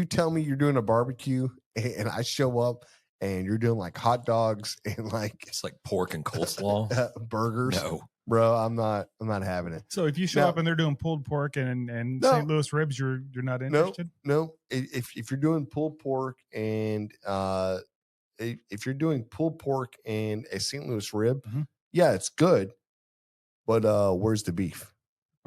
tell me you're doing a barbecue and I show up and you're doing like hot dogs and like It's like pork and coleslaw. burgers, No. bro, I'm not having it. So if you show No. up and they're doing pulled pork and No. St. Louis ribs, you're not interested? No, if you're doing pulled pork and if you're doing pulled pork and a St. Louis rib, Mhm. yeah, it's good. But where's the beef?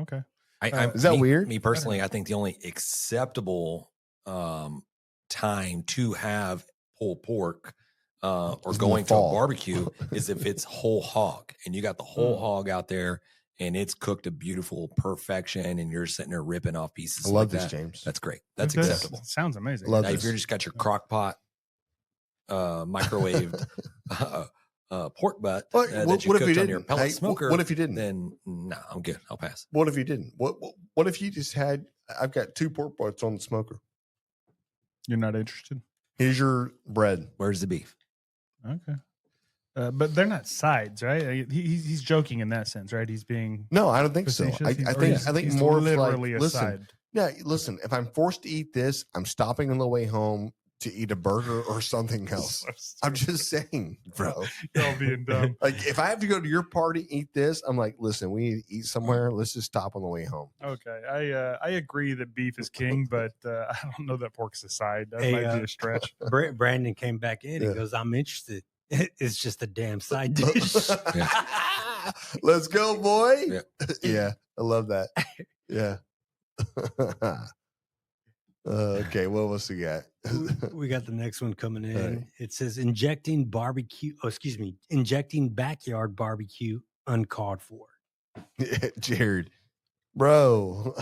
Okay. Is that weird? Me personally, I think the only acceptable time to have pulled pork or Is in the going to a fall. barbecue is if it's whole hog and you got the whole hog out there and it's cooked to beautiful perfection, and you're sitting there ripping off pieces. I love like this, that, James. That's great. That's This acceptable. sounds amazing. Love Now, if this. you're just got your crock pot, microwaved pork butt What- that what- you what if cooked you on your didn't? pellet Hey, smoker, what if you didn't? Then no, I'm good. I'll pass. What if you didn't? What if you just had? I've got 2 pork butts on the smoker. You're not interested? Here's your bread. Where's the beef? Okay. But they're not sides, right? He's joking in that sense, right? He's being No, I don't think so. facetious. I think he's more of like, literally a listen, side. yeah, listen. If I'm forced to eat this, I'm stopping on the way home to eat a burger or something else. I'm just saying, bro. Y'all being dumb. Like if I have to go to your party, eat this, I'm like, listen, we need to eat somewhere. Let's just stop on the way home. Okay, I agree that beef is king, but I don't know that pork's a side. That Hey, might be a stretch. Brandon came back in. Yeah. He goes, "I'm interested." It's just a damn side dish. Let's go, boy. Yeah. Yeah, I love that. Yeah. Okay, what else we got? We got the next one coming in. All right. It says injecting backyard barbecue uncalled for. Jared, bro.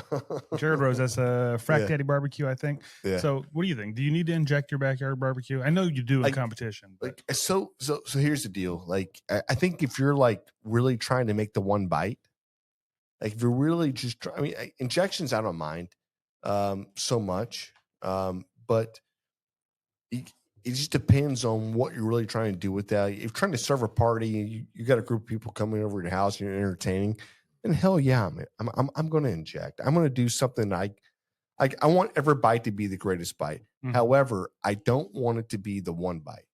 Jared Rose, that's a Frack Yeah. Daddy barbecue, I think. Yeah. So, what do you think? Do you need to inject your backyard barbecue? I know you do in Like- competition. But Like so here's the deal. Like I think if you're like really trying to make the one bite, like if you're really just I mean injections I don't mind so much. But it just depends on what you're really trying to do with that. If you're trying to serve a party, you got a group of people coming over to your house and you're entertaining, then hell yeah, I'm going to inject. I'm going to do something I want every bite to be the greatest bite. Mhm. However, I don't want it to be the one bite.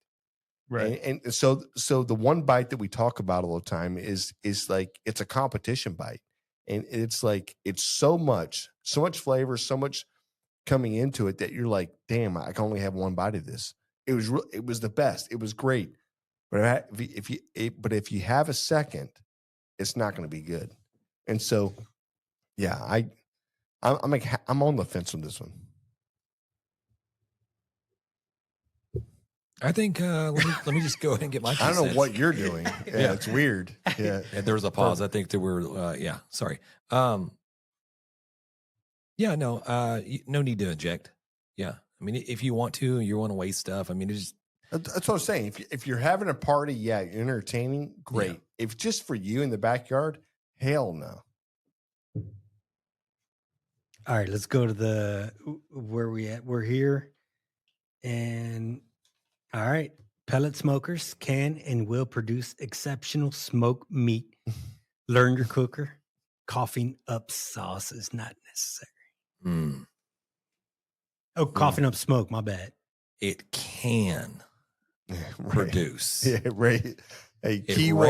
right. And so the one bite that we talk about all the time is like it's a competition bite. And it's like it's so much flavor, so much coming into it that you're like, damn, I can only have one bite of this. It was the best. It was great. But if you have a second, it's not going to be good. And so, yeah, I'm on the fence on this one. I think let me just go ahead and get my. I don't know 2 what cents. you're doing. Yeah, it's weird. Yeah. Yeah, there was a pause. I think there were. Yeah, sorry. Yeah, no, no need to inject. Yeah, I mean, if you want to, you want to waste stuff. I mean, it's just That's what I'm saying. If you're having a party, yeah, you're entertaining, great. Yeah. If just for you in the backyard, hell no. All right, let's go to where we at. We're here. And all right, pellet smokers can and will produce exceptional smoked meat. Learn your cooker. Coughing up sauce is not necessary. Oh, coughing up smoke, my bad. it can Right. produce. Yeah, right. Hey, It keyword.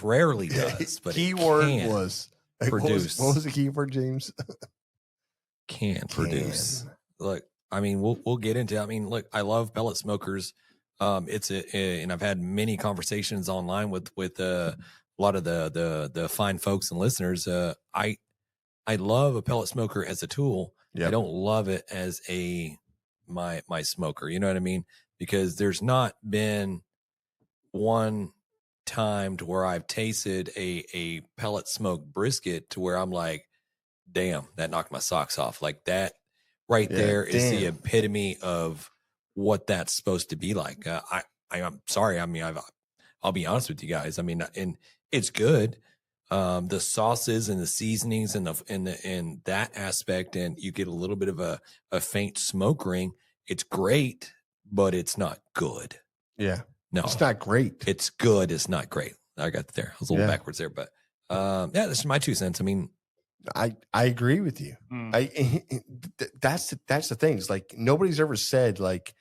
rarely does, but keyword it can was produce. What was the keyword, James? can produce. Look, I mean, we'll get into. I mean, look, I love pellet smokers. It's and I've had many conversations online with a lot of the fine folks and listeners. I love a pellet smoker as a tool. Yep. I don't love it as my smoker. You know what I mean? Because there's not been one time to where I've tasted a pellet smoked brisket to where I'm like, damn, that knocked my socks off. Like that right Yeah, there is the damn. epitome of what that's supposed to be like. I'm sorry. I mean, I'll be honest with you guys. I mean, and it's good. The sauces and the seasonings and and that aspect, and you get a little bit of a faint smoke ring. It's great, but it's not good. Yeah. No, It's not great. it's good. It's not great. I got there. I was a little Yeah. backwards there, but yeah, that's my 2 cents. I mean, I agree with you. That's the thing. It's like nobody's ever said like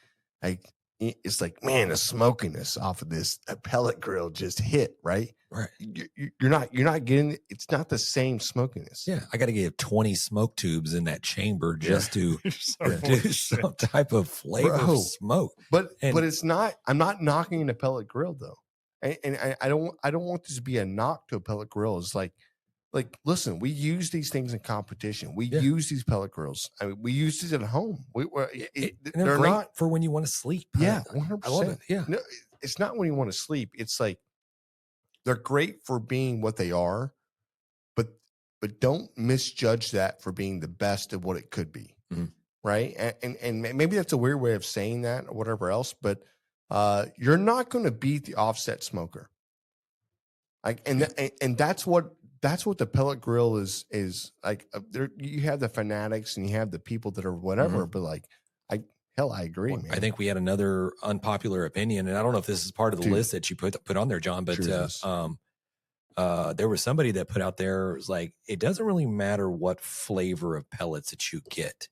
it's like, man, the smokiness off of this pellet grill just hit, right? right. You're not getting it's not the same smokiness. Yeah, I got to get 20 smoke tubes in that chamber just to You're so Yeah. full of produce shit. some type of flavor Bro. of smoke. But And- it's not. I'm not knocking the pellet grill though, and I don't want this to be a knock to a pellet grill. It's like listen, we use these things in competition. We Yeah. use these pellet grills. I mean, we use these at home. And they're They're great not. for when you want to sleep. Yeah, I 100%. love it. Yeah. No, it's not when you want to sleep. It's like they're great for being what they are, but don't misjudge that for being the best of what it could be. Mhm. Right. And maybe that's a weird way of saying that or whatever else, but you're not going to beat the offset smoker. Like, and that's what the pellet grill is like. There you have the fanatics and you have the people that are whatever, but like, I agree, Well, man. I think we had another unpopular opinion, and I don't know if this is part of the Dude. list that you put on there, John, but Sure is. there was somebody that put out there, it was like, it doesn't really matter what flavor of pellets that you get.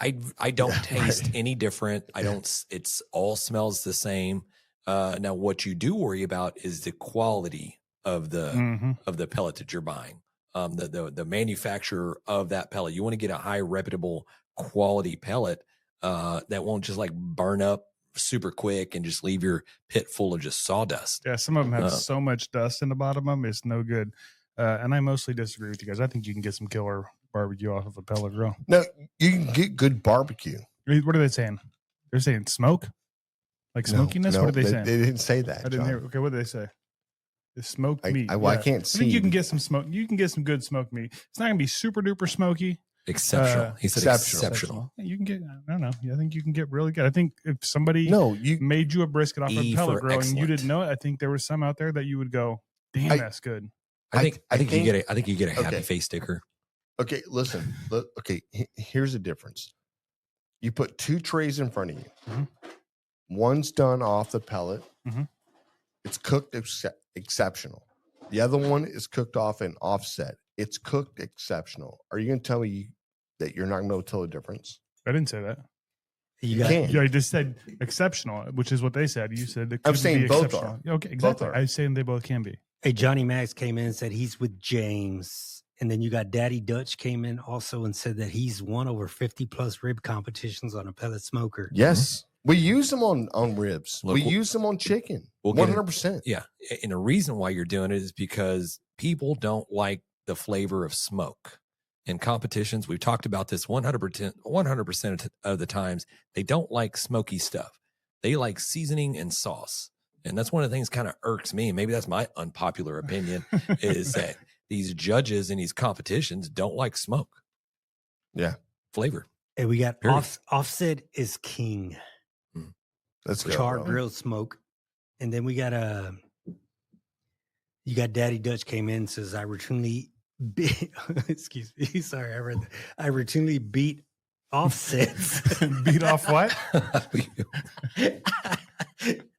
I don't taste any different. I don't. It's all smells the same. Now, what you do worry about is the quality of the pellet that you're buying. The manufacturer of that pellet. You want to get a high reputable quality pellet that won't just like burn up super quick and just leave your pit full of just sawdust. Yeah, some of them have so much dust in the bottom of them, it's no good. And I mostly disagree with you guys. I think you can get some killer barbecue off of a pellet grill. No, you can get good barbecue. What are they saying? They're saying smoke, like smokiness. No, what are they saying? They didn't say that. I didn't hear. Okay, what did they say? The smoked meat. I can't see. I think you can get some smoke. You can get some good smoked meat. It's not gonna be super duper smoky. Exceptional. He said exceptional. You can get. I don't know. I think you can get really good. I think if somebody made you a brisket off a pellet grill and you didn't know it, I think there was some out there that you would go, "Damn, that's good." I think you get it. I think you get a happy face sticker. Okay, listen. Okay, here's the difference. You put 2 trays in front of you. Mm-hmm. One's done off the pellet. Mm-hmm. It's cooked exceptional. The other one is cooked off an offset. It's cooked exceptional. Are you going to tell me that you're not going to be able to tell the difference? I didn't say that. You can't. I just said exceptional, which is what they said. You said it I'm saying both exceptional. are. Okay, exactly. Both are. I'm saying they both can be. Hey, Johnny Max came in and said he's with James. And then you got Daddy Dutch came in also and said that he's won over 50 plus rib competitions on a pellet smoker. Yes. We use them on ribs. Look, we use them on chicken. We'll 100%. Yeah. And the reason why you're doing it is because people don't like the flavor of smoke. In competitions, we've talked about this 100% of the times, they don't like smoky stuff. They like seasoning and sauce. And that's one of the things kind of irks me. Maybe that's my unpopular opinion is that these judges in these competitions don't like smoke. Yeah. Flavor. Hey, we got offset is king. Let's go. Char grilled smoke. And then we got you got Daddy Dutch came in and says, I routinely beat, excuse me, sorry, I read that. I routinely beat offsets. Beat off what?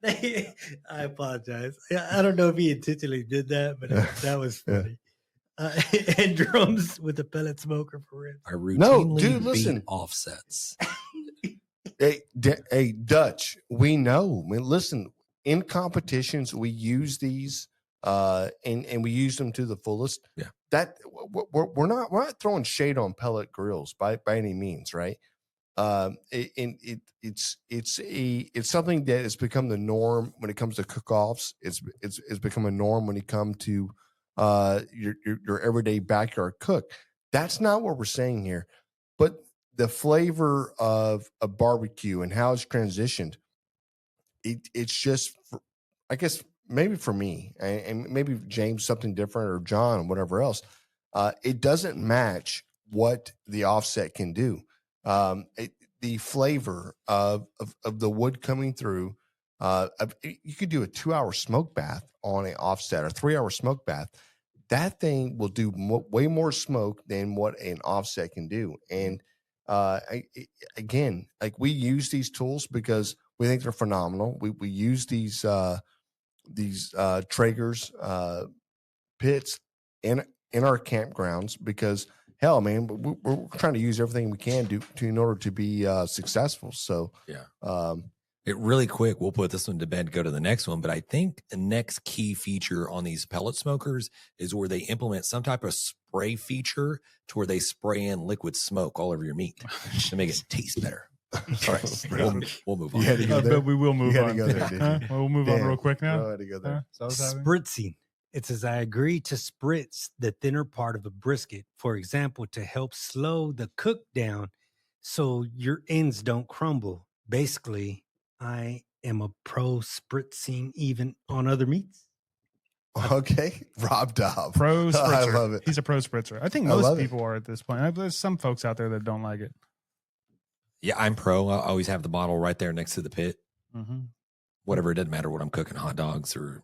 I apologize. I don't know if he intentionally did that, but that was funny. And drums with a pellet smoker for ribs. I routinely listen. beat offsets. Hey, Dutch, we know. I mean, listen, in competitions, we use these and we use them to the fullest. Yeah. That we're not throwing shade on pellet grills by any means, right? It's something that has become the norm when it comes to cook-offs. It's become a norm when it comes to your everyday backyard cook. That's not what we're saying here, but the flavor of a barbecue and how it's transitioned, it's just, I guess maybe for me and maybe James something different or John whatever else. It doesn't match what the offset can do. The flavor of the wood coming through. You could do a 2-hour smoke bath on an offset or 3-hour smoke bath. That thing will do way more smoke than what an offset can do. And again, like we use these tools because we think they're phenomenal. We use these Traeger's pits in our campgrounds because hell, man, we're trying to use everything we can do in order to be successful. So yeah. It really quick, we'll put this one to bed, go to the next one. But I think the next key feature on these pellet smokers is where they implement some type of spray feature to where they spray in liquid smoke all over your meat to make it taste better. All right, we'll move on. But we will move on. Go there, We'll move on real quick now. Had to go there. Spritzing. It says, I agree to spritz the thinner part of a brisket, for example, to help slow the cook down so your ends don't crumble. Basically, I am a pro spritzing even on other meats. Okay, Rob Dobb. Pro spritzer. I love it. He's a pro spritzer. I think I love most it. people are at this point. There's some folks out there that don't like it. Yeah, I'm pro. I always have the bottle right there next to the pit. Mm-hmm. Whatever, it doesn't matter what I'm cooking, hot dogs or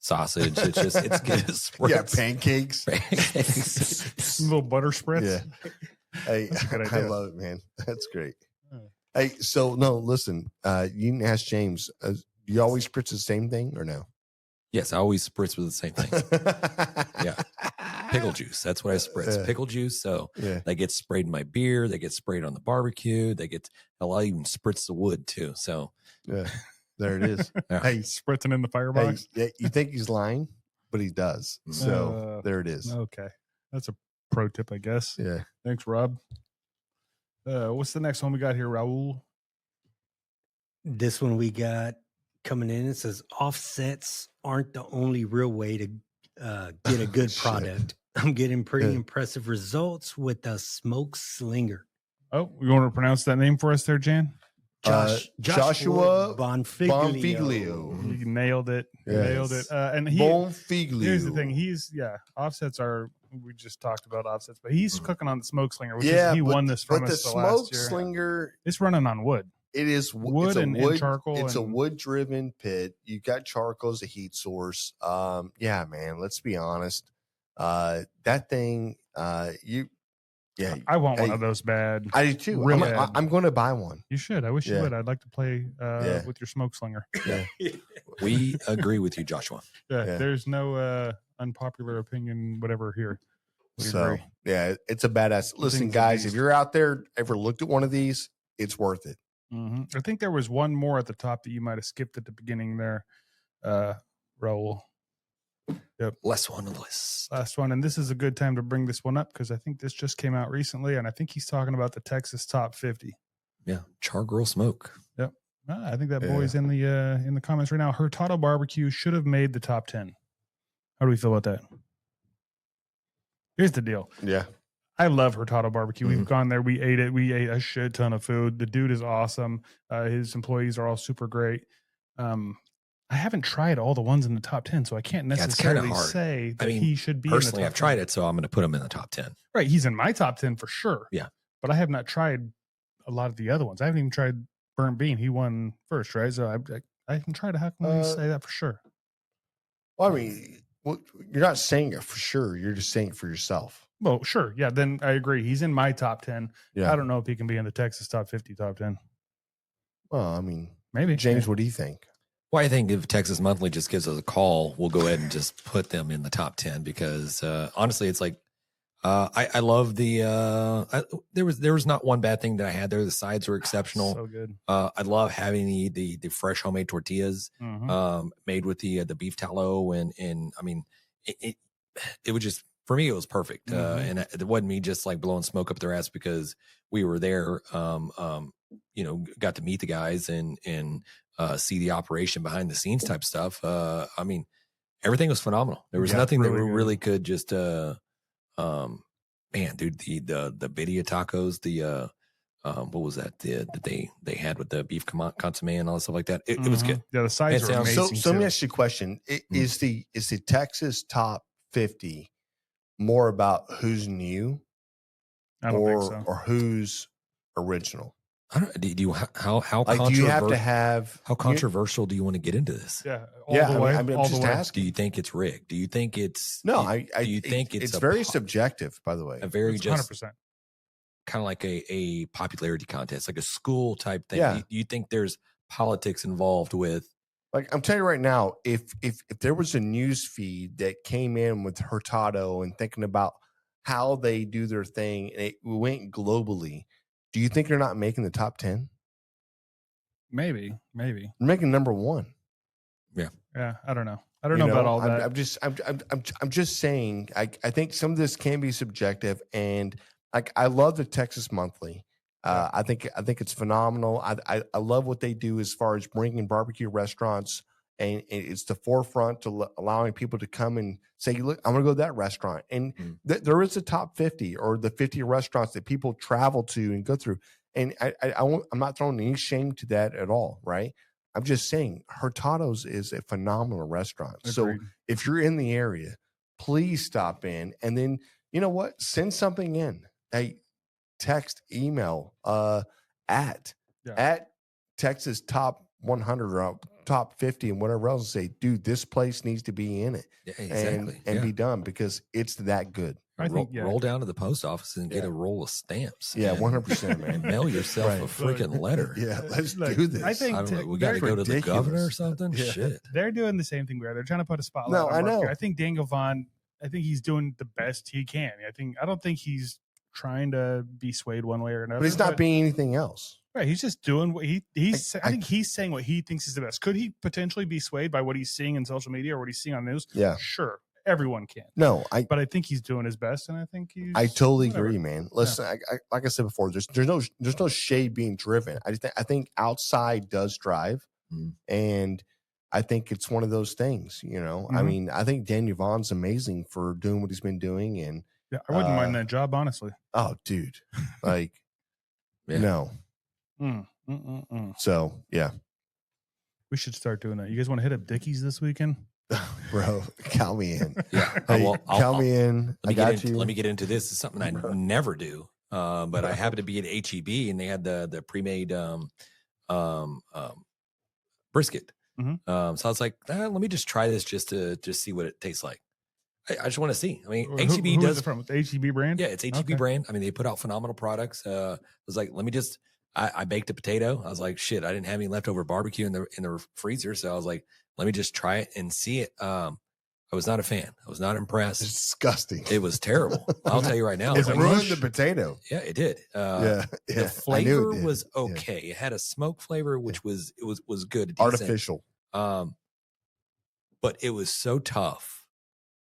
sausage. It's just, it's good. Yeah, pancakes. Little butter spritz. Yeah. Hey, That's a good I idea. love it, man. That's great. Yeah. Hey, so no, listen, you can ask James, do you always spritz the same thing or no? Yes, I always spritz with the same thing. Yeah. Pickle juice. That's what I spritz. Yeah. Pickle juice. So Yeah. they get sprayed in my beer. They get sprayed on the barbecue. I even spritz the wood too. So Yeah. There it is. Yeah. Hey, Spritzing in the firebox. hey, you think he's lying, but he does. So there it is. Okay. That's a pro tip, I guess. Yeah. Thanks, Rob. What's the next one we got here, Raul? This one we got coming in. It says offsets aren't the only real way to get a good Shit. product. I'm getting pretty Yeah. impressive results with a smoke slinger. Oh, you want to pronounce that name for us there, Jan? Joshua Bonfiglio. Bonfiglio. You nailed it. You Yes. nailed it. And he Bonfiglio. here's the thing. Offsets are, we just talked about offsets, but he's cooking on the smoke slinger, which Yeah, is, he but- won this from But the us the smoke last year. slinger, It's running on wood. it is Wood it's a and wood charcoal It's a and- wood-driven pit. You got charcoal as a heat source. Yeah, man. Let's be honest. That thing, I want one Hey, of those bad. I do too. Real bad. I'm going to buy one. You should. I wish you Yeah. would. I'd like to play Yeah. with your smoke slinger. we agree with you, Joshua. Yeah, Yeah. there's no unpopular opinion, whatever here. We So agree. yeah, it's a badass. Listen, thing's guys, if amazing. you're out there ever looked at one of these, it's worth it. Mhm. I think there was one more at the top that you might have skipped at the beginning there, Raul. Less one on the list. Last one, and this is a good time to bring this one up because I think this just came out recently, and I think he's talking about the Texas Top 50. Yeah. Char Grill Smoke. I think that Yeah. boy's in the comments right now. Hurtado Barbecue should have made the top 10. How do we feel about that? Here's the deal. Yeah. I love Hurtado Barbecue. We've Mhm. gone there. We ate it. We ate a shit ton of food. The dude is awesome. His employees are all super great. I haven't tried all the ones in the top 10, so I can't it's kinda necessarily hard. say that I mean, he should be Personally, in the I've top tried 10. it, so I'm going to put him in the top 10. Right. He's in my top 10 for sure. Yeah. But I have not tried a lot of the other ones. I haven't even tried Burnt Bean. He won first, right? So I haven't tried it. How can we say that for sure? Well, I mean, you're not saying it for sure. You're just saying it for yourself. Well, sure. Yeah, then I agree. He's in my top 10. Yeah. I don't know if he can be in the Texas top 50, top 10. Well, I mean, Maybe. James, what do you think? Well, I think if Texas Monthly just gives us a call, we'll go ahead and just put them in the top 10 because honestly, it's like I love the there was not one bad thing that I had there. The sides were exceptional. So good. I love having the fresh homemade tortillas Mhm. made with the beef tallow and I mean it was just for me it was perfect Mhm. and it wasn't me just like blowing smoke up their ass because we were there got to meet the guys and see the operation behind the scenes type stuff. I mean everything was phenomenal. There was Yeah, nothing that really good. really could just man, dude, the birria tacos, the what was that that they had with the beef consomme and all that stuff like that. It was Mhm. good. Yeah, the sides Hands are down. amazing. So let me too. ask you a question. Mm. Is the Texas top 50 more about who's new I don't think so. or who's original? I don't. Do you how Like, do you have to have how controversial do you want to get into this? Yeah, all Yeah, the I mean, way. I'm all just the way. asking. Do you think it's rigged? Do you think it's No, do you think it's a very po- subjective, by the way. a very It's just 100%. kind of like a popularity contest, like a school type thing? Yeah. Do you think there's politics involved with? Like I'm telling you right now, if there was a news feed that came in with Hurtado and thinking about how they do their thing and it went globally, do you think they're not making the top 10? Maybe. They're making number 1. Yeah, I don't know. I don't You know about know, all that. I'm just saying. I think some of this can be subjective, and like I love the Texas Monthly. I think it's phenomenal. I love what they do as far as bringing barbecue restaurants, and it's the forefront to allowing people to come and say, "Look, I'm going to go to that restaurant." And there is a top 50 or the 50 restaurants that people travel to and go through. And I'm not throwing any shame to that at all, right? I'm just saying, Hurtado's is a phenomenal restaurant. So Agreed. if you're in the area, please stop in. And then, you know what? Send something in. Hey, text, email, at Texas top 100 or top 50 and whatever else, and say, dude, this place needs to be in it. Yeah, exactly. And be done, because it's that good. Roll down to the post office and get a roll of stamps. Yeah, and 100%, man. Mail yourself a freaking letter. Yeah, let's Look, do this. I think I don't know. We got to go to the governor or something. Yeah. Shit. they're doing the same thing we are. They're trying to put a spotlight. No, on I Mark. know. I think Daniel Vaughn. I think he's doing the best he can. I don't think he's trying to be swayed one way or another. But he's not being anything else. Right. He's just doing what he's. I think he's saying what he thinks is the best. Could he potentially be swayed by what he's seeing in social media or what he's seeing on news? Yeah. Sure. Everyone can. No, But I think he's doing his best, and I think he's. I totally whatever. agree, man. Listen, I like I said before, there's no shade being driven. I think outside does drive, and I think it's one of those things. You know, I mean, I think Daniel Vaughn's amazing for doing what he's been doing, and Yeah, I wouldn't mind that job, honestly. oh, dude, like, no. So yeah, We should start doing that. You guys want to hit up Dickies this weekend? bro, count me in. Yeah. Hey, count me in. I got you. Let me get into this. It's something I never do. But I happened to be at HEB and they had the pre-made brisket. So I was like, let me just try this just to see what it tastes like. I just want to see. I mean, HEB Who does is it from? The HEB brand? Yeah, it's HEB Okay. brand. I mean, they put out phenomenal products. I was like, let me just. I baked a potato. I was like, shit, I didn't have any leftover barbecue in the freezer, so I was like, let me just try it and see it. I was not a fan. I was not impressed. It's disgusting. It was terrible. I'll tell you right now. It Like, ruined the potato. yeah, it did. Yeah, The I knew flavor it did. was okay. It had a smoke flavor, which was good, decent. Artificial. But it was so tough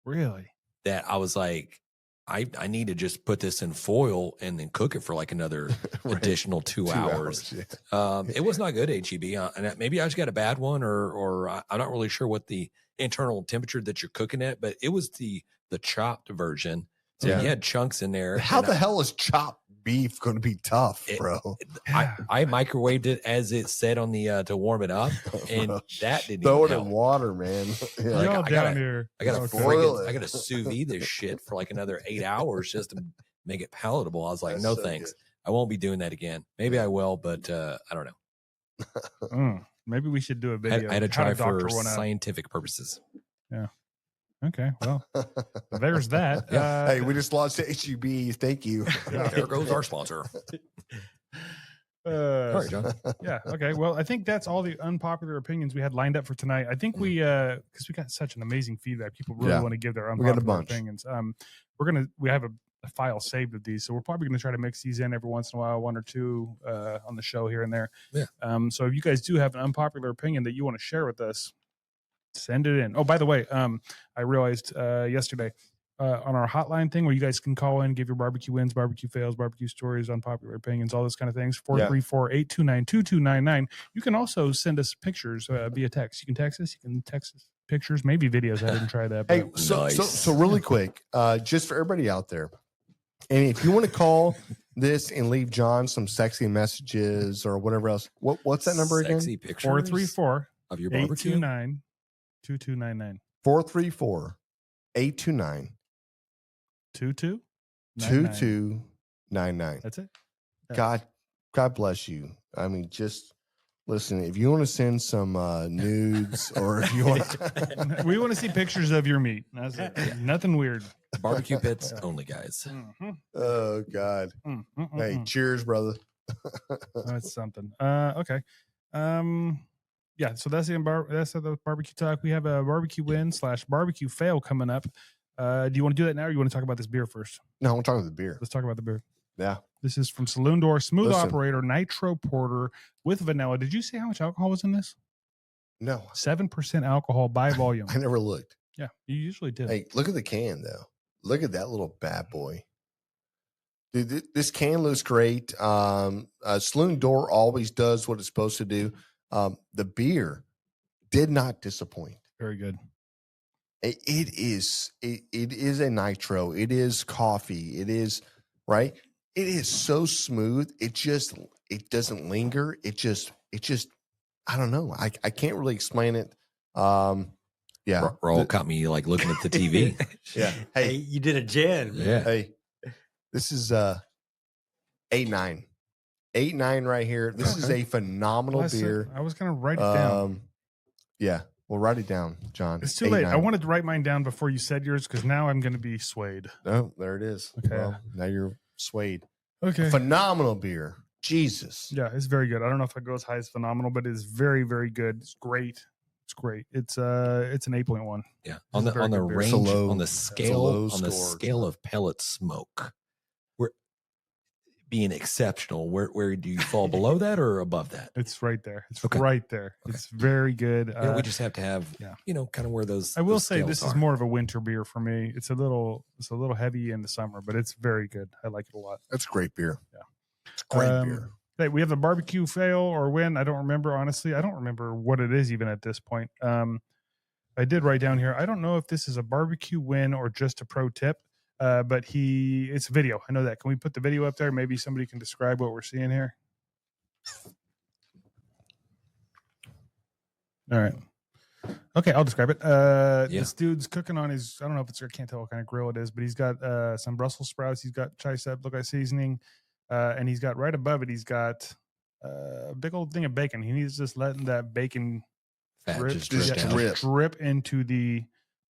Really? that I was like, I need to just put this in foil and then cook it for like another Right. additional 2 hours. Yeah. It was not good, HEB. And maybe I just got a bad one, or I'm not really sure what the internal temperature that you're cooking at, but it was the chopped version. So Yeah. you had chunks in there. How and the hell is chopped beef going to be tough, bro? I microwaved it as it said on the to warm it up, and Bro, that didn't throw it even in help. water, man. Yeah. You're all I down gotta- here. I got to Okay. Boil it. I got to sous vide this shit for like another 8 hours just to make it palatable. I was like, That's no so thanks. good. I won't be doing that again. Maybe I will, but I don't know. Maybe we should do a I video. had to how try doctor for one out. scientific purposes. Okay, well, there's that. Hey, we just lost to HEB. Thank you. There goes our sponsor. All right, John. Yeah. Okay. Well, I think that's all the unpopular opinions we had lined up for tonight. I think we, because we got such an amazing feedback, people really Yeah. want to give their We got a unpopular bunch. opinions. We have a file saved of these, so we're probably going to try to mix these in every once in a while, one or two on the show here and there. Yeah. So if you guys do have an unpopular opinion that you want to share with us, send it in. Oh, by the way, I realized yesterday on our hotline thing where you guys can call in, give your barbecue wins, barbecue fails, barbecue stories, unpopular opinions, all those kind of things. 434-829-2299. You can also send us pictures via text. You can text us. You can text us pictures, maybe videos. I didn't try that. Hey, But so really quick, just for everybody out there, and if you want to call this and leave John some sexy messages or whatever else, what's that number again? Sexy pictures 434 of your barbecue. 829-2299. 434-829 2299. That's it. God bless you. I mean, just listen. If you want to send some nudes, or if you want, We want to see pictures of your meat. That's it. Nothing weird. Barbecue pits only, guys. oh God. Hey, cheers, brother. That's something. Okay. Yeah. So that's the barbecue talk. We have a barbecue win / barbecue fail coming up. Do you want to do that now, or you want to talk about this beer first? No, I'm talking about the beer. Let's talk about the beer. Yeah. This is from Saloon Door Smooth Listen. Operator Nitro Porter with vanilla. Did you say how much alcohol was in this? No, 7% alcohol by volume. I never looked. Yeah, you usually do. Hey, look at the can though. Look at that little bad boy. Dude, this can looks great. Saloon Door always does what it's supposed to do. The beer did not disappoint. Very good. It is a nitro. It is coffee. It is right. It is so smooth. It doesn't linger. It just I don't know. I can't really explain it. Yeah. Raul caught me like looking at the TV. Yeah. Hey, Hey, you did a gen. Yeah. hey, this is 8.9. 8.9 right here. This is a phenomenal Bless it. beer. I was gonna write it down. Yeah. Well, write it down, John. It's too late. I 8.9. wanted to write mine down before you said yours because now I'm gonna be swayed. Oh, there it is. Okay. Well, now you're swayed. Okay. Phenomenal beer. Jesus. Yeah, it's very good. I don't know if I go as high as phenomenal, but it's very, very good. It's great. It's great. It's an 8.1. Yeah. This On is a the very good beer. range, It's a low- on the it's a scale, low on the score. scale of pellet smoke, we're being exceptional. Where do you fall below that or above that? It's right there. It's Okay. right there. Okay. It's very good. Yeah, we just have to have, yeah. kind of where those. I will those say scales this is are. more of a winter beer for me. It's a little heavy in the summer, but it's very good. I like it a lot. That's great beer. Yeah. It's great beer. Hey, we have the barbecue fail or win. I don't remember, honestly. I don't remember what it is even at this point. I did write down here. I don't know if this is a barbecue win or just a pro tip, but it's video. I know that. Can we put the video up there? Maybe somebody can describe what we're seeing here. All right. Okay, I'll describe it. This dude's cooking on his, I don't know if I can't tell what kind of grill it is, but he's got some Brussels sprouts. He's got tricep, look like seasoning. And he's got right above it, he's got a big old thing of bacon. He's just letting that bacon Fat drip, just Just drip down. drip. drip into the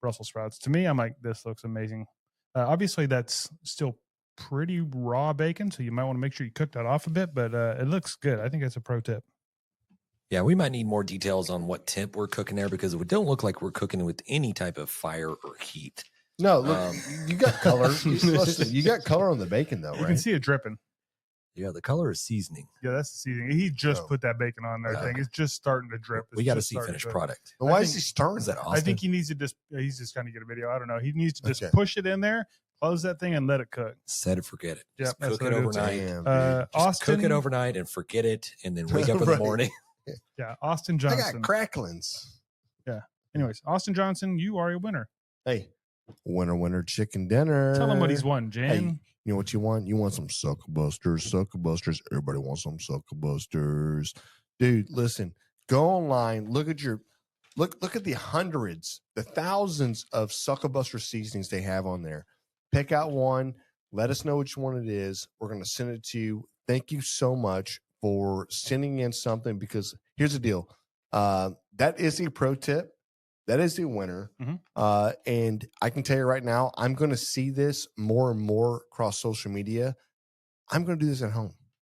Brussels sprouts. To me, I'm like, this looks amazing. Obviously, that's still pretty raw bacon, so you might want to make sure you cook that off a bit, but it looks good. I think that's a pro tip. Yeah, we might need more details on what temp we're cooking there because it don't look like we're cooking with any type of fire or heat. No, look, you got color. Listen, you got color on the bacon, though, You can right? see it dripping. Yeah, the color is seasoning. Yeah, that's the seasoning. He just Oh. put that bacon on there. Okay. Thing. It's just starting to drip. We It's got to just see starting finished to- product. And I why think- is he stirring? Is that it? Austin? I think he needs to he's just trying to get a video. I don't know. He needs to just Okay. push it in there, close that thing, and let it cook. Set it, forget it. Yeah, Just that's cook what it I do. overnight. Damn, dude. Just Austin, cook it overnight and forget it, and then wake up in the Right. morning. Yeah, Austin I Johnson. got cracklings. Anyways, Austin Johnson, you are a winner. Hey, winner, chicken dinner. Tell him what he's won, Jan. Hey, you know what you want? You want some Suckle-Busters. Everybody wants some Suckle-Busters. Dude, listen, go online, look at the hundreds, the thousands of Suckle-Buster seasonings they have on there. Pick out one, let us know which one it is. We're going to send it to you. Thank you so much for sending in something because here's the deal. That is a pro tip. That is the winner. Mhm. And I can tell you right now, I'm going to see this more and more across social media. I'm going to do this at home.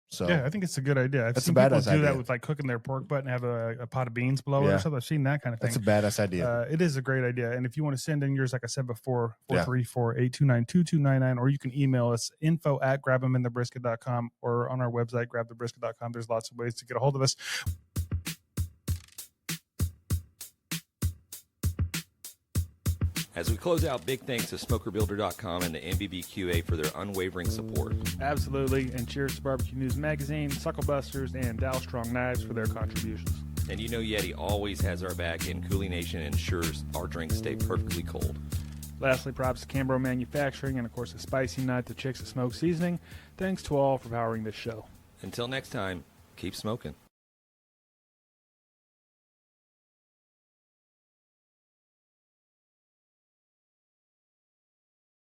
So Yeah, I think it's a good idea. I've That's a seen people badass do that idea. with like cooking their pork butt and have a pot of beans below it Yeah. or something. I've seen that kind of that's a thing. badass idea. It is a great idea. And if you want to send in yours, like I said before, Yeah. 434-829-2299, or you can email us info@grabeminthebrisket.com or on our website, grabthebrisket.com. There's lots of ways to get a hold of us. As we close out, big thanks to SmokerBuilder.com and the MBBQA for their unwavering support. Absolutely. And cheers to Barbecue News Magazine, Suckle-Busters, and Dow Strong Knives for their contributions. And you know Yeti always has our back, and Coolie Nation ensures our drinks stay perfectly cold. Lastly, props to Cambro Manufacturing and, of course, the Spicy Nut, the Chicks of Smoke Seasoning. Thanks to all for powering this show. Until next time, keep smoking.